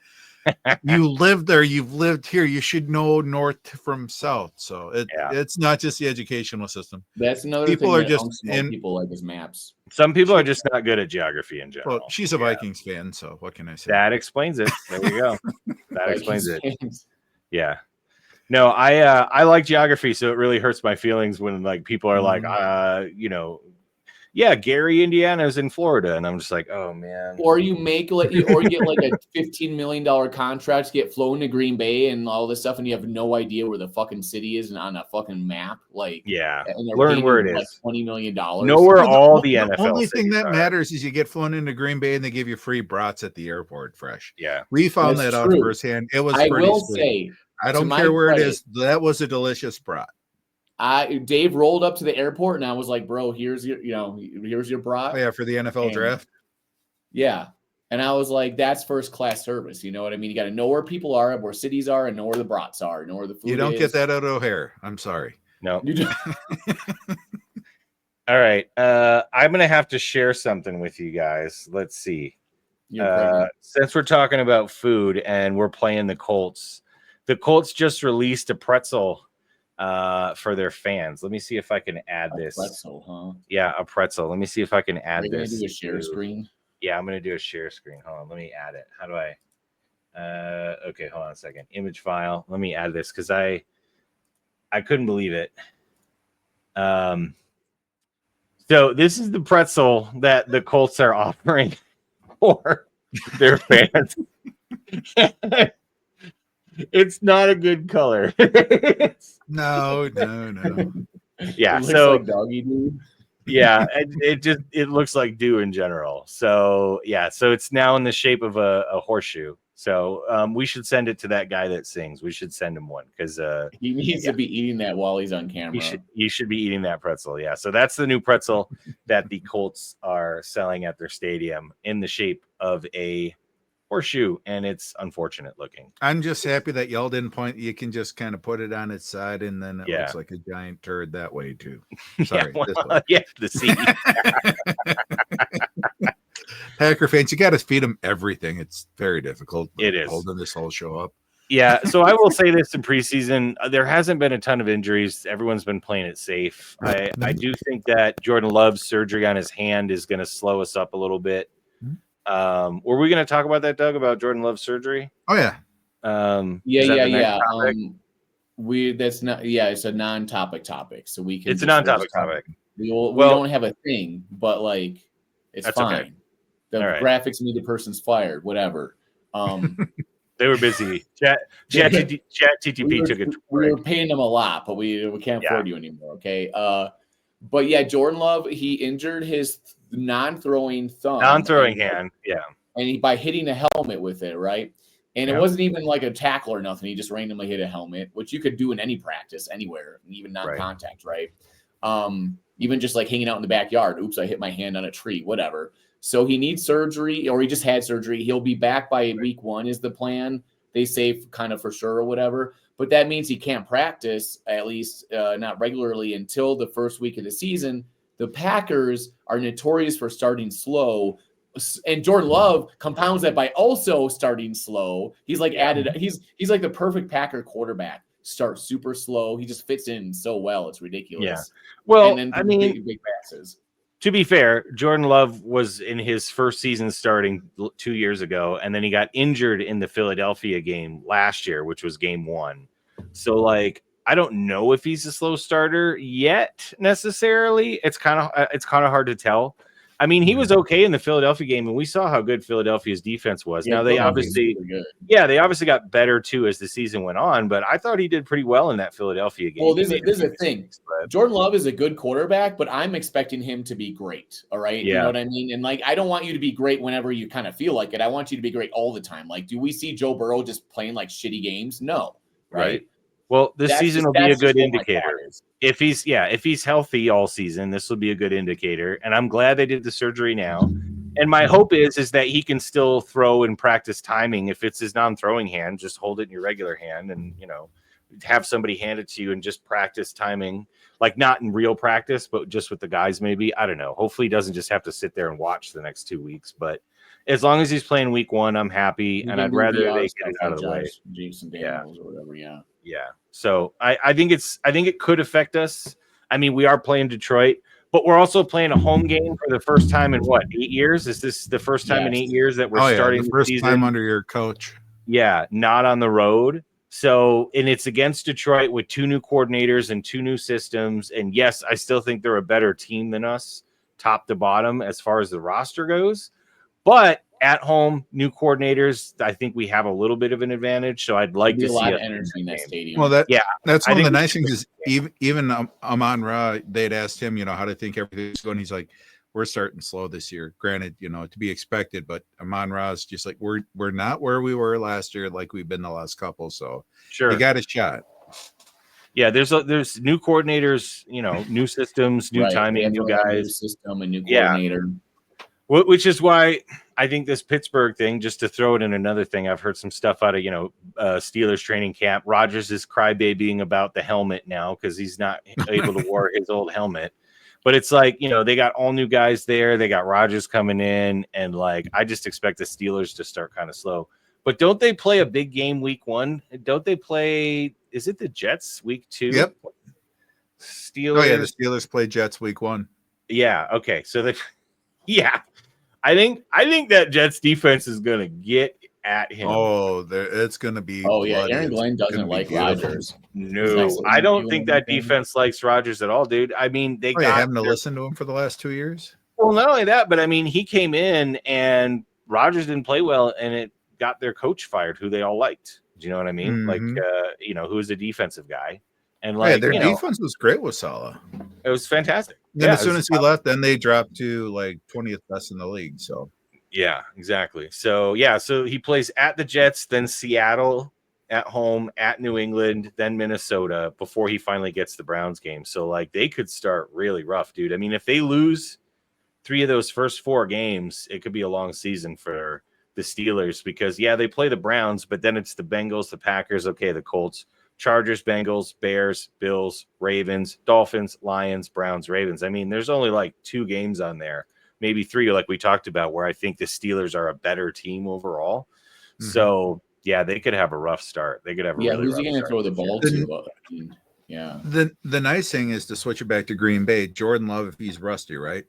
You live there. You've lived here. You should know north from south. So it's not just the educational system. That's another people thing are just people like his maps. Some people are just not good at geography in general. Well, she's a Vikings fan, so what can I say? That explains it. There you go. That explains it. Yeah. No, I like geography, so it really hurts my feelings when like people are like, yeah, Gary, Indiana is in Florida, and I'm just like, oh man. Or you get like a $15 million contract, get flown to Green Bay and all this stuff, and you have no idea where the fucking city is and on a fucking map. Like, learn where it is. Like $20 million. Know where all the NFL. The only thing that matters is you get flown into Green Bay and they give you free brats at the airport, fresh. Yeah, we found that out firsthand. It was. I will say, I don't care where it is. That was a delicious brat. Dave rolled up to the airport and I was like, bro, here's your brat. Oh, yeah, for the NFL draft. Yeah. And I was like, that's first class service. You know what I mean? You got to know where people are, where cities are, and know where the brats are, know where the food is. You don't get that at O'Hare. I'm sorry. No. You do. All right. I'm going to have to share something with you guys. Let's see. Since we're talking about food and we're playing the Colts just released a pretzel for their fans. Let me see if I can add this. Pretzel, huh? Yeah, a pretzel. Let me see if I can add this. Do a share screen? Yeah, I'm gonna do a share screen. Hold on, let me add it. How do I? Okay, hold on a second. Image file. Let me add this because I couldn't believe it. So this is the pretzel that the Colts are offering for their fans. It's not a good color. No. It Yeah, looks like doggy dude. Yeah, it looks like dew in general. So yeah, so it's now in the shape of a horseshoe. So we should send it to that guy that sings. We should send him one because he needs to be eating that while he's on camera. He should be eating that pretzel. Yeah. So that's the new pretzel that the Colts are selling at their stadium in the shape of a horseshoe, and it's unfortunate looking. I'm just happy that y'all didn't point. You can just kind of put it on its side, and then it looks like a giant turd that way too. Sorry, this way. Yeah, the seat. Packer fans, you got to feed them everything. It's very difficult. It is holding this whole show up. Yeah, so I will say this in preseason, there hasn't been a ton of injuries. Everyone's been playing it safe. I do think that Jordan Love's surgery on his hand is going to slow us up a little bit. Were we going to talk about that, Doug, about Jordan Love's surgery? Oh, yeah. Yeah. That's not. Yeah, it's a non-topic topic, so we can. It's a non-topic topic. We don't have a thing, but like, it's fine. Okay. The graphics need the person's fired. Whatever. They were busy. Chat TTP took it. We were paying them a lot, but we can't afford you anymore. Okay. But yeah, Jordan Love, he injured his non-throwing thumb. Non-throwing hand. Yeah. And by hitting a helmet with it, right? And it wasn't even like a tackle or nothing. He just randomly hit a helmet, which you could do in any practice, anywhere, even non-contact, right? Even just like hanging out in the backyard. Oops, I hit my hand on a tree, whatever. So he needs surgery, or he just had surgery. He'll be back by week 1 is the plan. They say kind of for sure or whatever. But that means he can't practice, at least not regularly, until the first week of the season. The Packers are notorious for starting slow. And Jordan Love compounds that by also starting slow. He's like he's like the perfect Packer quarterback. Start super slow. He just fits in so well. It's ridiculous. Yeah. Well, and then big passes. To be fair, Jordan Love was in his first season starting 2 years ago, and then he got injured in the Philadelphia game last year, which was game 1. So, like, I don't know if he's a slow starter yet necessarily. It's kind of hard to tell. I mean, he was okay in the Philadelphia game, and we saw how good Philadelphia's defense was. Now they obviously got better too as the season went on, but I thought he did pretty well in that Philadelphia game. Well, this is a thing. Jordan Love is a good quarterback, but I'm expecting him to be great. All right, you know what I mean? And like, I don't want you to be great whenever you kind of feel like it. I want you to be great all the time. Like, do we see Joe Burrow just playing like shitty games? No, right? Well, this season will be a good indicator. If he's healthy all season, this will be a good indicator. And I'm glad they did the surgery now. And my hope is that he can still throw and practice timing. If it's his non-throwing hand, just hold it in your regular hand and, have somebody hand it to you and just practice timing, like not in real practice, but just with the guys maybe. I don't know. Hopefully he doesn't just have to sit there and watch the next 2 weeks. But as long as he's playing week 1, I'm happy. And I'd rather they get it out of the way. Jason Daniels or whatever, Yeah. So I think it could affect us. I mean, we are playing Detroit, but we're also playing a home game for the first time in 8 years? Is this the first time in 8 years that we're starting the first season? Time under your coach? Yeah, not on the road. So, and it's against Detroit with 2 new coordinators and 2 new systems. And yes, I still think they're a better team than us, top to bottom, as far as the roster goes. But at home, new coordinators, I think we have a little bit of an advantage. So I'd like to see a lot of energy in that stadium. Well, that's one of the nice things is even Amon-Ra, they'd asked him, how to think everything's going. He's like, we're starting slow this year. Granted, to be expected, but Amon-Ra is just like, we're not where we were last year, like we've been the last couple. So sure, they got a shot. Yeah, there's new coordinators, new systems, new timing, new guys, new system, and new coordinator. Which is why I think this Pittsburgh thing, just to throw it in another thing, I've heard some stuff out of, Steelers training camp. Rodgers is crybabying about the helmet now because he's not able to wear his old helmet. But it's like, they got all new guys there. They got Rodgers coming in. And like, I just expect the Steelers to start kind of slow. But don't they play a big game week 1? Don't they play, is it the Jets week 2? Yep. Steelers. Oh, yeah, the Steelers play Jets week 1. Yeah, okay. So yeah. I think that Jets defense is going to get at him. Oh, it's going to be. Oh, yeah. Aaron Glenn doesn't like Rodgers. No, I don't think that defense likes Rodgers at all, dude. I mean, they got having to listen to him for the last 2 years. Well, not only that, but I mean, he came in and Rodgers didn't play well, and it got their coach fired, who they all liked. Do you know what I mean? Mm-hmm. Like, who was a defensive guy, and like their defense was great with Saleh. It was fantastic. Then as soon as he left, then they dropped to like 20th best in the league. So yeah, exactly. So so he plays at the Jets, then Seattle at home, at New England, then Minnesota before he finally gets the Browns game. So like they could start really rough, dude. I mean, if they lose 3 of those first 4 games, it could be a long season for the Steelers because they play the Browns, but then it's the Bengals, the Packers, the Colts, Chargers, Bengals, Bears, Bills, Ravens, Dolphins, Lions, Browns, Ravens. I mean, there's only like 2 games on there, maybe 3, like we talked about, where I think the Steelers are a better team overall. Mm-hmm. So Yeah, they could have a rough start. They could have a really who's rough he going to start throw the this year. ball to? Yeah. The nice thing is, to switch it back to Green Bay, Jordan Love, if he's rusty, right?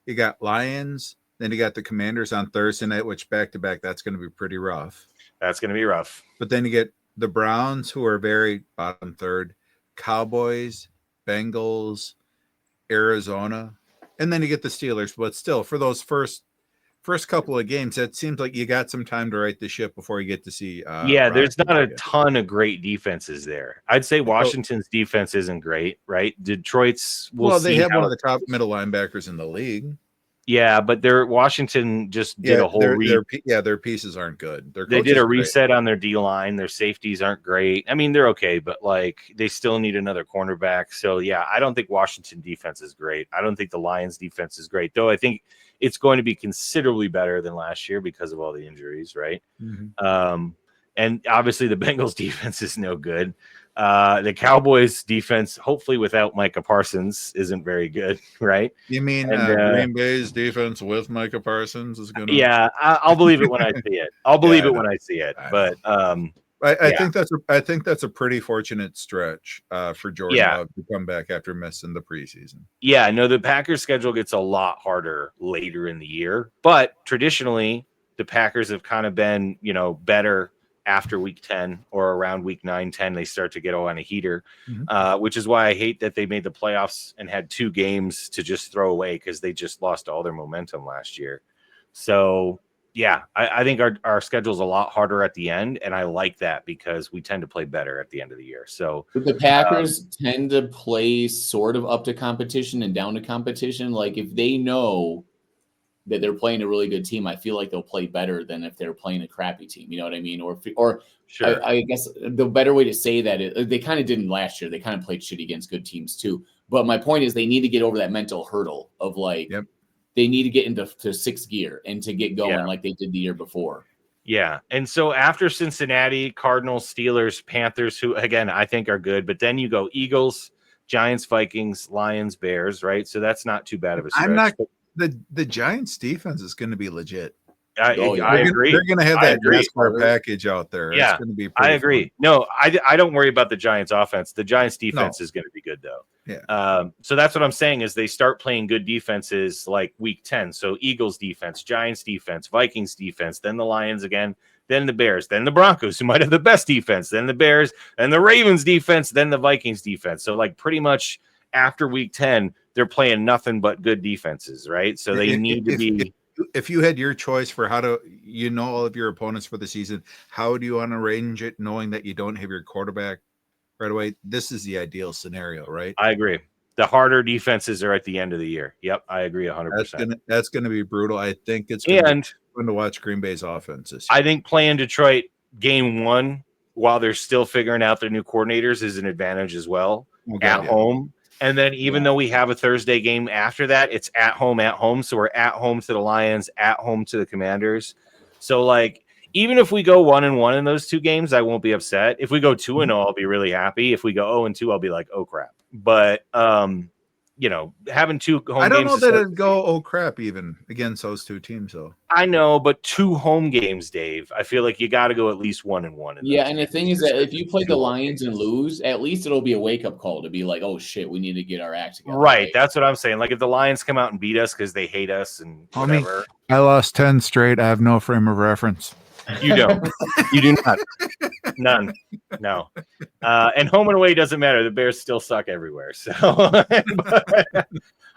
You got Lions, then you got the Commanders on Thursday night, which back-to-back, that's going to be pretty rough. That's going to be rough. But then you get the Browns, who are very bottom third, Cowboys, Bengals, Arizona, and then you get the Steelers. But still, for those first couple of games, it seems like you got some time to right the ship before you get to see. There's not a ton of great defenses there. I'd say Washington's defense isn't great, right? Detroit's they have one of the top middle linebackers in the league. Yeah, but Washington just did a whole their pieces aren't good. They did a reset on their D line. Their safeties aren't great. I mean, they're okay, but like they still need another cornerback. So yeah, I don't think Washington defense is great. I don't think the Lions defense is great, though. I think it's going to be considerably better than last year because of all the injuries, right? Mm-hmm. And obviously the Bengals defense is no good. The Cowboys defense, hopefully without Micah Parsons, isn't very good, right? You mean Green Bay's defense with Micah Parsons is going to? Yeah, I'll believe it when I see it. I'll believe it when I see it. But I think that's a pretty fortunate stretch for Jordan Love to come back after missing the preseason. Yeah, no, the Packers' schedule gets a lot harder later in the year, but traditionally the Packers have kind of been, better after week 10 or around week 9-10. They start to get on a heater, which is why I hate that they made the playoffs and had 2 games to just throw away because they just lost all their momentum last year. So yeah, I think our schedule is a lot harder at the end, and I like that because we tend to play better at the end of the year. So but the Packers tend to play sort of up to competition and down to competition. Like if they know that they're playing a really good team, I feel like they'll play better than if they're playing a crappy team. You know what I mean? Or sure. I guess the better way to say that is they kind of didn't last year. They kind of played shitty against good teams too. But my point is they need to get over that mental hurdle of like, they need to get into 6th gear and to get going like they did the year before. Yeah. And so after Cincinnati, Cardinals, Steelers, Panthers, who again, I think are good, but then you go Eagles, Giants, Vikings, Lions, Bears, right? So that's not too bad of a stretch. The Giants defense is going to be legit. I agree. They're going to have that NASCAR package out there. Yeah, it's going to be I agree. Fun. No, I don't worry about the Giants offense. The Giants defense is going to be good though. Yeah. So that's what I'm saying is they start playing good defenses like week 10. So Eagles defense, Giants defense, Vikings defense, then the Lions again, then the Bears, then the Broncos, who might have the best defense, then the Bears, and the Ravens defense, then the Vikings defense. So like pretty much after week 10, they're playing nothing but good defenses, right? So they need to be. If you had your choice for how to, all of your opponents for the season, how do you want to arrange it, knowing that you don't have your quarterback right away? This is the ideal scenario, right? I agree. The harder defenses are at the end of the year. Yep, I agree 100%. That's going to be brutal. I think it's going to watch Green Bay's offense this year. I think playing Detroit game 1 while they're still figuring out their new coordinators is an advantage as well at home. And then even though we have a Thursday game after that, it's at home. So we're at home to the Lions, at home to the Commanders. So like, even if we go 1-1 in those 2 games, I won't be upset. If we go 2-0, I'll be really happy. If we go 0-2, I'll be like, oh crap. But having 2 home games. I don't know that it'd go oh crap even against those 2 teams though. I know, but 2 home games, Dave. I feel like you got to go at least 1-1. Yeah, and the thing is that if you play the Lions and lose, at least it'll be a wake up call to be like, oh shit, we need to get our act together. Right, that's what I'm saying. Like if the Lions come out and beat us because they hate us and whatever. I lost 10 straight. I have no frame of reference. You don't. You do not. None. No. And home and away doesn't matter. The Bears still suck everywhere. So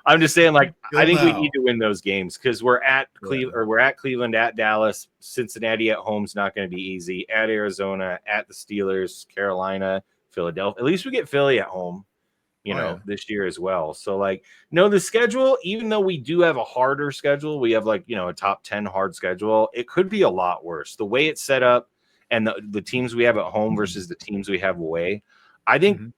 I'm just saying, like, I think we need to win those games because we're at Cleveland, or we're at Cleveland, at Dallas, Cincinnati at home's not going to be easy. At Arizona, at the Steelers, Carolina, Philadelphia. At least we get Philly at home, this year as well. So, like, no, the schedule, even though we do have a harder schedule, we have like, a top 10 hard schedule. It could be a lot worse. The way it's set up and the teams we have at home versus the teams we have away, I think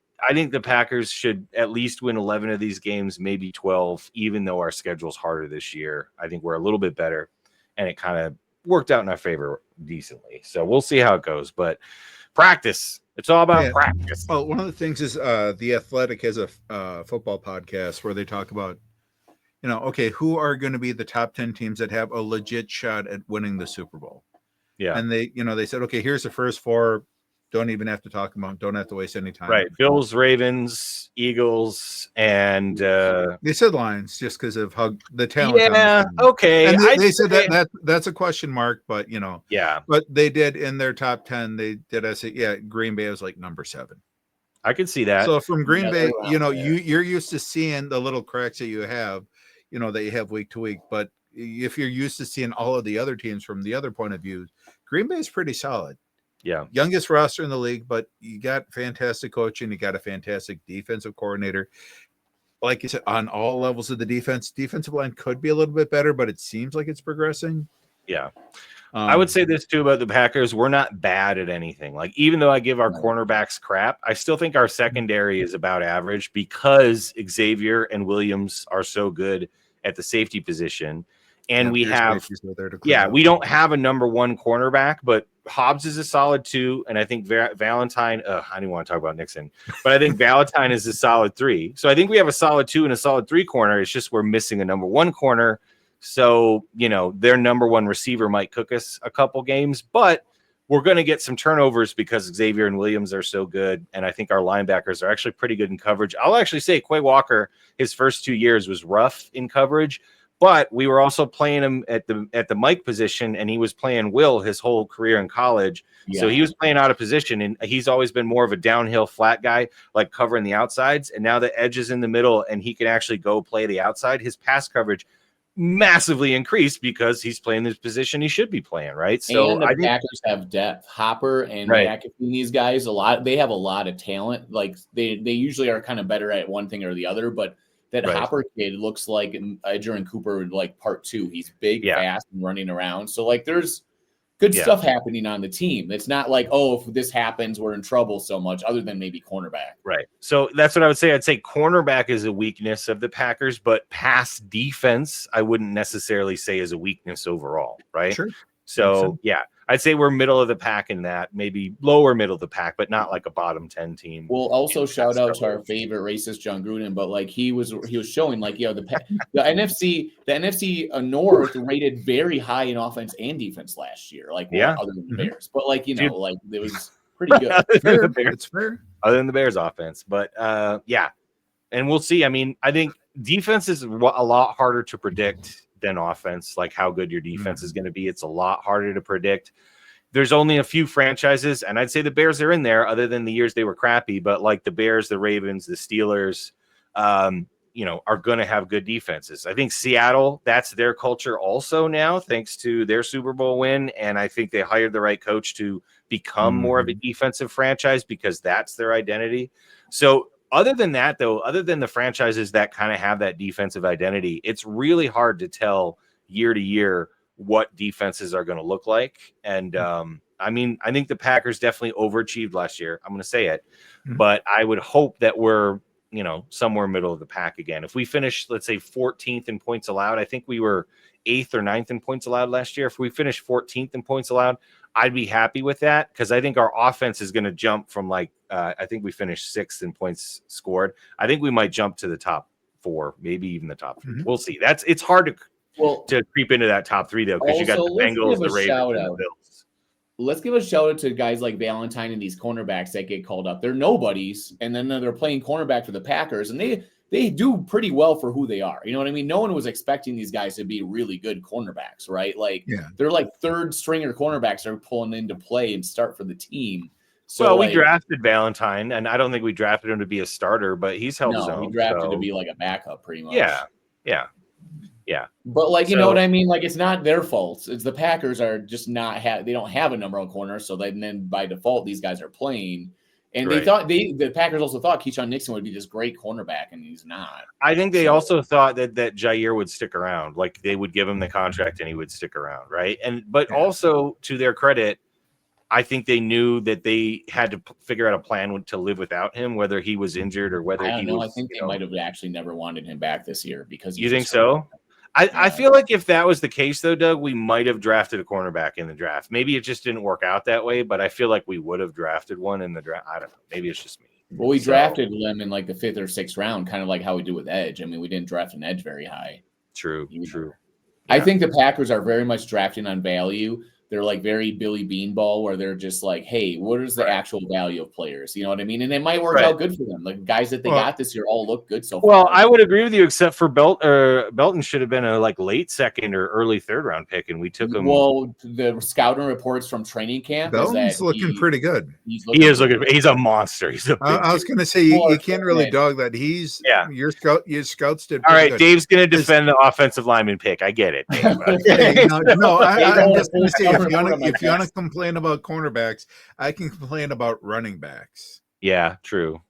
the Packers should at least win 11 of these games, maybe 12, even though our schedule's harder this year. I think we're a little bit better, and it kind of worked out in our favor decently. So we'll see how it goes. But practice. It's all about practice. Well, one of the things is The Athletic has a football podcast where they talk about, who are going to be the top 10 teams that have a legit shot at winning the Super Bowl. Yeah. And they said, okay, here's the first 4. Don't even have to talk about them. Don't have to waste any time. Right. Bills, Ravens, Eagles, and they said Lions just because of how the talent. Yeah. Okay. And they said that's a question mark, but yeah. But they did in their top 10. They did. I say, yeah, Green Bay was like number 7. I could see that. So from Green Bay, you're used to seeing the little cracks that you have, that you have week to week. But if you're used to seeing all of the other teams from the other point of view, Green Bay is pretty solid. Yeah. Youngest roster in the league, but you got fantastic coaching. You got a fantastic defensive coordinator. Like you said, on all levels of the defensive line could be a little bit better, but it seems like it's progressing. Yeah. I would say this too about the Packers. We're not bad at anything. Like, even though I give our cornerbacks crap, I still think our secondary is about average because Xavier and Williams are so good at the safety position. And we have, we don't have a number 1 cornerback, but Hobbs is a solid 2. And I think Valentine, I didn't want to talk about Nixon, but I think Valentine is a solid 3. So I think we have a solid 2 and a solid 3 corner. It's just we're missing a number 1 corner. So, their number 1 receiver might cook us a couple games, but we're going to get some turnovers because Xavier and Williams are so good. And I think our linebackers are actually pretty good in coverage. I'll actually say Quay Walker, his first 2 years was rough in coverage, but we were also playing him at the Mike position, and he was playing Will his whole career in college. Yeah. So he was playing out of position, and he's always been more of a downhill flat guy, like covering the outsides. And now the edge is in the middle, and he can actually go play the outside. His pass coverage massively increased because he's playing this position he should be playing, right? So and the Packers have depth. Hopper and McAfee, these guys, they have a lot of talent. Like they usually are kind of better at one thing or the other, but that Hopper kid looks like Edger and Cooper like part 2. He's big, fast, and running around. So like there's good stuff happening on the team. It's not like, if this happens, we're in trouble so much, other than maybe cornerback. Right. So that's what I would say. I'd say cornerback is a weakness of the Packers, but pass defense, I wouldn't necessarily say is a weakness overall. Right. Sure. So, I'd say we're middle of the pack in that, maybe lower middle of the pack, but not like a bottom 10 team. We'll also shout out to our favorite racist John Gruden, but like he was showing like, the NFC North rated very high in offense and defense last year, like other than the Bears, but like like it was pretty good. It's fair. Other than the Bears offense, but and we'll see. I mean, I think defense is a lot harder to predict than offense, like how good your defense is going to be. It's a lot harder to predict. There's only a few franchises, and I'd say the Bears are in there other than the years they were crappy, but like the Bears, the Ravens, the Steelers, are going to have good defenses. I think Seattle, that's their culture also now, thanks to their Super Bowl win. And I think they hired the right coach to become more of a defensive franchise because that's their identity. So other than that, though, other than the franchises that kind of have that defensive identity, it's really hard to tell year to year what defenses are going to look like. And I think the Packers definitely overachieved last year. I'm going to say it, but I would hope that we're, somewhere middle of the pack again. If we finish, let's say 14th in points allowed, I think we were 8th or 9th in points allowed last year. If we finish 14th in points allowed, I'd be happy with that because I think our offense is going to jump from I think we finished 6th in points scored. I think we might jump to the top 4, maybe even the top 3. We'll see. It's hard to creep into that top 3 though because you got the Bengals, the Ravens, and the Bills. Let's give a shout out to guys like Valentine and these cornerbacks that get called up. They're nobodies, and then they're playing cornerback for the Packers, and they do pretty well for who they are. You know what I mean? No one was expecting these guys to be really good cornerbacks, right? Like they're like 3rd stringer cornerbacks that are pulling into play and start for the team. So we drafted Valentine, and I don't think we drafted him to be a starter, but he's held his own. We drafted to be like a backup pretty much. Yeah. But like, you know what I mean? Like it's not their fault. It's the Packers are just they don't have a number 1 corner. So then by default, these guys are playing. And they thought the Packers also thought Keyshawn Nixon would be this great cornerback, and he's not. I think they also thought that Jair would stick around, like they would give him the contract and he would stick around, right? But also to their credit, I think they knew that they had to figure out a plan to live without him, whether he was injured or whether I think they might have actually never wanted him back this year because you think so? I feel like if that was the case, though, Doug, we might have drafted a cornerback in the draft. Maybe it just didn't work out that way, but I feel like we would have drafted one in the draft. I don't know. Maybe it's just me. Well, we drafted them in like the 5th or 6th round, kind of like how we do with edge. I mean, we didn't draft an edge very high. True. Yeah. I think the Packers are very much drafting on value. they're like very Billy Beanball, where they're just like, hey, what is the actual value of players? You know what I mean? And it might work out good for them. Like guys that they got this year all look good so far. Well, I would agree with you, except for Belton should have been a like late second or early third round pick, and we took him. Well, the scouting reports from training camp Belton's looking pretty good. He is looking. He's a monster. He's a. I was going to say you can't really dog that. He's your scouts did. All right, good. Dave's going to defend the offensive lineman pick. I get it. I'm just going to say if you want to complain about cornerbacks, I can complain about running backs. Yeah, true.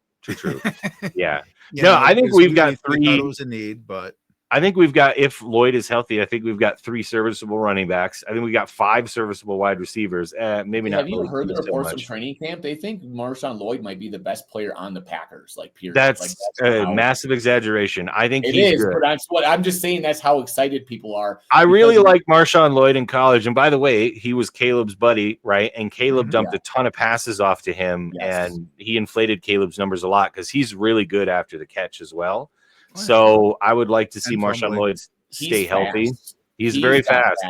Yeah. I think we've got three. Thought it was a need, but I think we've got, if Lloyd is healthy, I think we've got 3 serviceable running backs. I think we got 5 serviceable wide receivers. Maybe not. Have you heard the reports from training camp? They think Marshawn Lloyd might be the best player on the Packers. Like, period. That's a massive exaggeration. I think he's good. But that's what I'm just saying. That's how excited people are. I really like Marshawn Lloyd in college. And by the way, he was Caleb's buddy, right? And Caleb dumped a ton of passes off to him, and he inflated Caleb's numbers a lot because he's really good after the catch as well. So I would like to see Marshawn Lloyd stay healthy. He's very fast.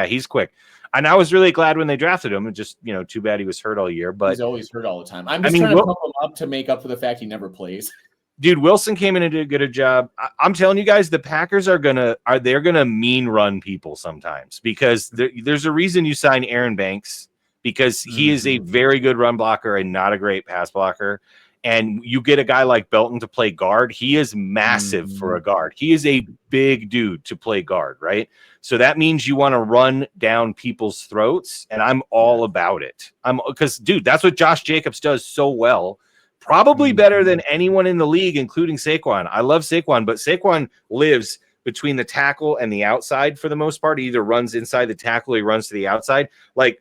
He's quick. And I was really glad when they drafted him. And just, too bad he was hurt all year. But he's always hurt all the time. I'm just trying to pump him up to make up for the fact he never plays. Dude, Wilson came in and did a good job. I'm telling you guys, the Packers they're gonna mean run people sometimes, because there's a reason you sign Aaron Banks, because he is a very good run blocker and not a great pass blocker. And you get a guy like Belton to play guard. He is massive for a guard. He is a big dude to play guard, right? So that means you want to run down people's throats, and I'm all about it. Because, dude, that's what Josh Jacobs does so well. Probably better than anyone in the league, including Saquon. I love Saquon, but Saquon lives between the tackle and the outside for the most part. He either runs inside the tackle or he runs to the outside. Like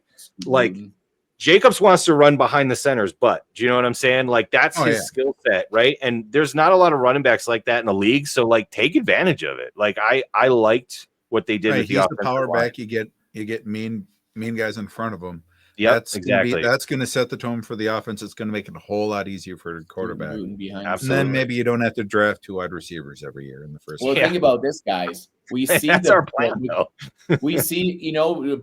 Jacobs wants to run behind the center's butt. Do you know what I'm saying? Like, that's his skill set, right? And there's not a lot of running backs like that in the league. So, like, take advantage of it. Like, I liked what they did. He's the power back. You get mean guys in front of him. Yeah, exactly. That's going to set the tone for the offense. It's going to make it a whole lot easier for the quarterback. Absolutely. And then maybe you don't have to draft 2 wide receivers every year in the first. Well, think about this, guys. We see that's our plan, though. We see,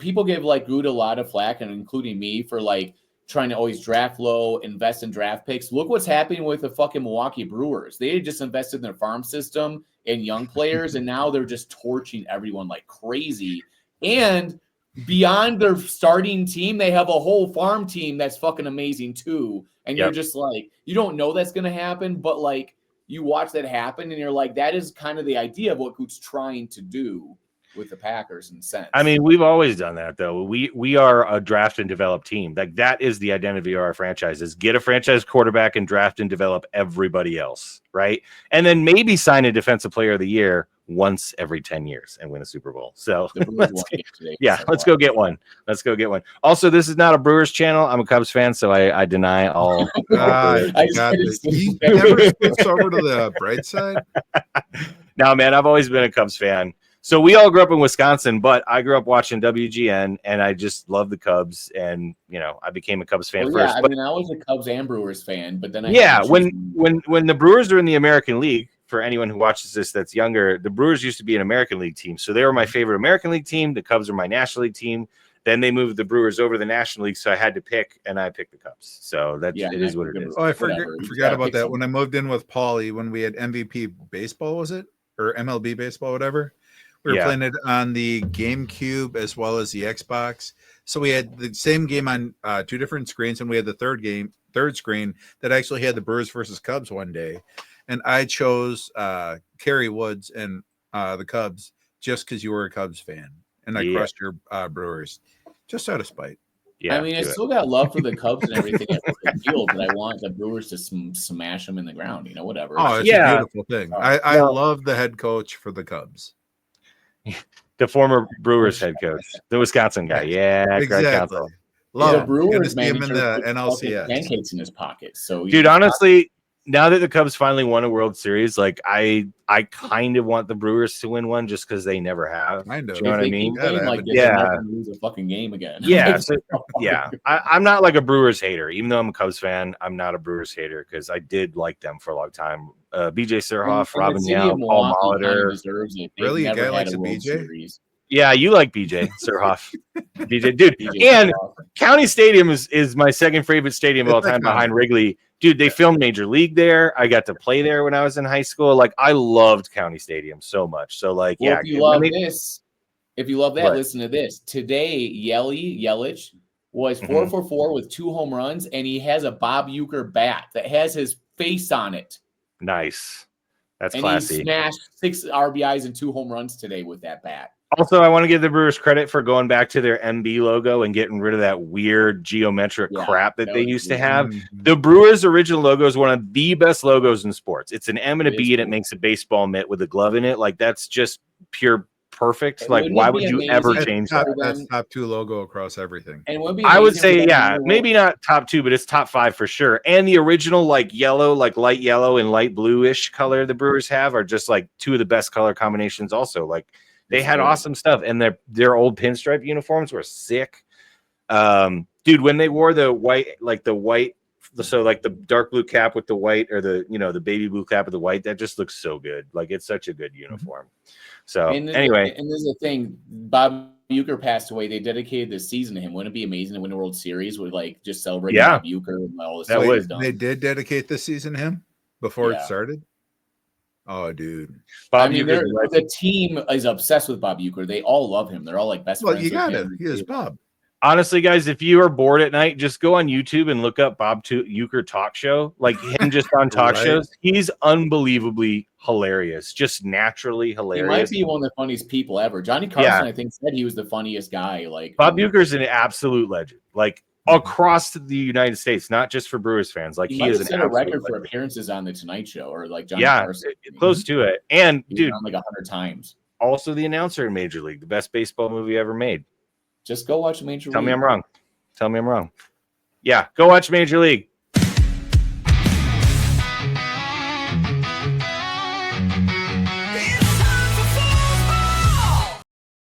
people give like Good a lot of flack, and including me, for like trying to always draft low, invest in draft picks. Look what's happening with the fucking Milwaukee Brewers. They just invested in their farm system and young players, and now they're just torching everyone like crazy. And beyond their starting team, they have a whole farm team that's fucking amazing too. And you're just like, you don't know that's going to happen, but like you watch that happen and you're like, that is kind of the idea of what Goot's trying to do with the Packers in sense. I mean, we've always done that though. We are a draft and develop team. Like, that is the identity of our franchise, is get a franchise quarterback and draft and develop everybody else, right? And then maybe sign a defensive player of the year once every 10 years and win a Super Bowl. So let's go get one. Let's go get one. Also, this is not a Brewers channel. I'm a Cubs fan, so I deny all. You never switched over to the bright side? No, man, I've always been a Cubs fan. So we all grew up in Wisconsin, but I grew up watching WGN, and I just love the Cubs, and I became a Cubs fan first. I mean, I was a Cubs and Brewers fan, but then when the Brewers are in the American League, for anyone who watches this that's younger, the Brewers used to be an American League team, so they were my favorite American League team. The Cubs are my National League team. Then they moved the Brewers over to the National League, so I had to pick, and I picked the Cubs. So it is what it is. Oh, I forgot about that. When I moved in with Paulie, when we had MVP baseball, was it, or MLB baseball, whatever. We were playing it on the GameCube as well as the Xbox. So we had the same game on 2 different screens, and we had the third screen that actually had the Brewers versus Cubs one day. And I chose Kerry Woods and the Cubs just because you were a Cubs fan. And I crushed your Brewers just out of spite. Yeah, I mean, I still got love for the Cubs and everything at the field, but I want the Brewers to smash them in the ground, whatever. Oh, it's a beautiful thing. I love the head coach for the Cubs. The former Brewers head coach, the Wisconsin guy. Yeah, exactly. Love the Brewers manager in the NLCS. Pancakes in his pocket. So, dude, honestly, now that the Cubs finally won a World Series, like I kind of want the Brewers to win one just because they never have. Kind of. Do you know what I mean? Lose a fucking game again. Yeah, I'm not like a Brewers hater, even though I'm a Cubs fan. I'm not a Brewers hater because I did like them for a long time. BJ Surhoff, Robin Yount, Paul Molitor. Really, a guy likes a BJ? Yeah, you like BJ Surhoff. BJ, dude. BJ And Surhoff. County Stadium is my second favorite stadium of all time behind Wrigley. Dude, they filmed Major League there. I got to play there when I was in high school. Like, I loved County Stadium so much. So, like, well, yeah. if you love that, listen to this. Today, Yelich was 4 for 4 with 2 home runs, and he has a Bob Uecker bat that has his face on it. Nice. That's and classy. He smashed 6 RBIs and 2 home runs today with that bat. Also, I want to give the Brewers credit for going back to their MB logo and getting rid of that weird geometric crap that they used to have. The Brewers' original logo is one of the best logos in sports. It's an M and a B, and it makes a baseball mitt with a glove in it. Like, that's just pure perfect. Like, why would you ever change that? That's top 2 logo across everything. And I would say, maybe not top 2, but it's top 5 for sure. And the original, like, yellow, like light yellow and light bluish color the Brewers have are just like 2 of the best color combinations also. Like, they had awesome stuff, and their old pinstripe uniforms were sick. Dude, when they wore the white, so like the dark blue cap with the white, or the baby blue cap with the white, that just looks so good. Like, it's such a good uniform. So anyway, and this is the thing, Bob Uecker passed away. They dedicated this season to him. Wouldn't it be amazing to win a World Series with like just celebrating Bob Uecker and all this stuff he's done? They did dedicate this season to him before it started. Oh, dude! The team is obsessed with Bob Uecker. They all love him. They're all like best friends. Well, you got it. He is Bob. Honestly, guys, if you are bored at night, just go on YouTube and look up Bob Uecker talk show. Like, him just on talk shows. He's unbelievably hilarious, just naturally hilarious. He might be one of the funniest people ever. Johnny Carson, I think, said he was the funniest guy. Like, Bob Uecker's an absolute legend. Like, across the United States, not just for Brewers fans. Like, he is an absolute record for appearances on the Tonight Show, or like Johnny Carson. Close to it. And he's dude, on like 100 times. Also the announcer in Major League, the best baseball movie ever made. Just go watch Major League. Tell me I'm wrong. Yeah, go watch Major League.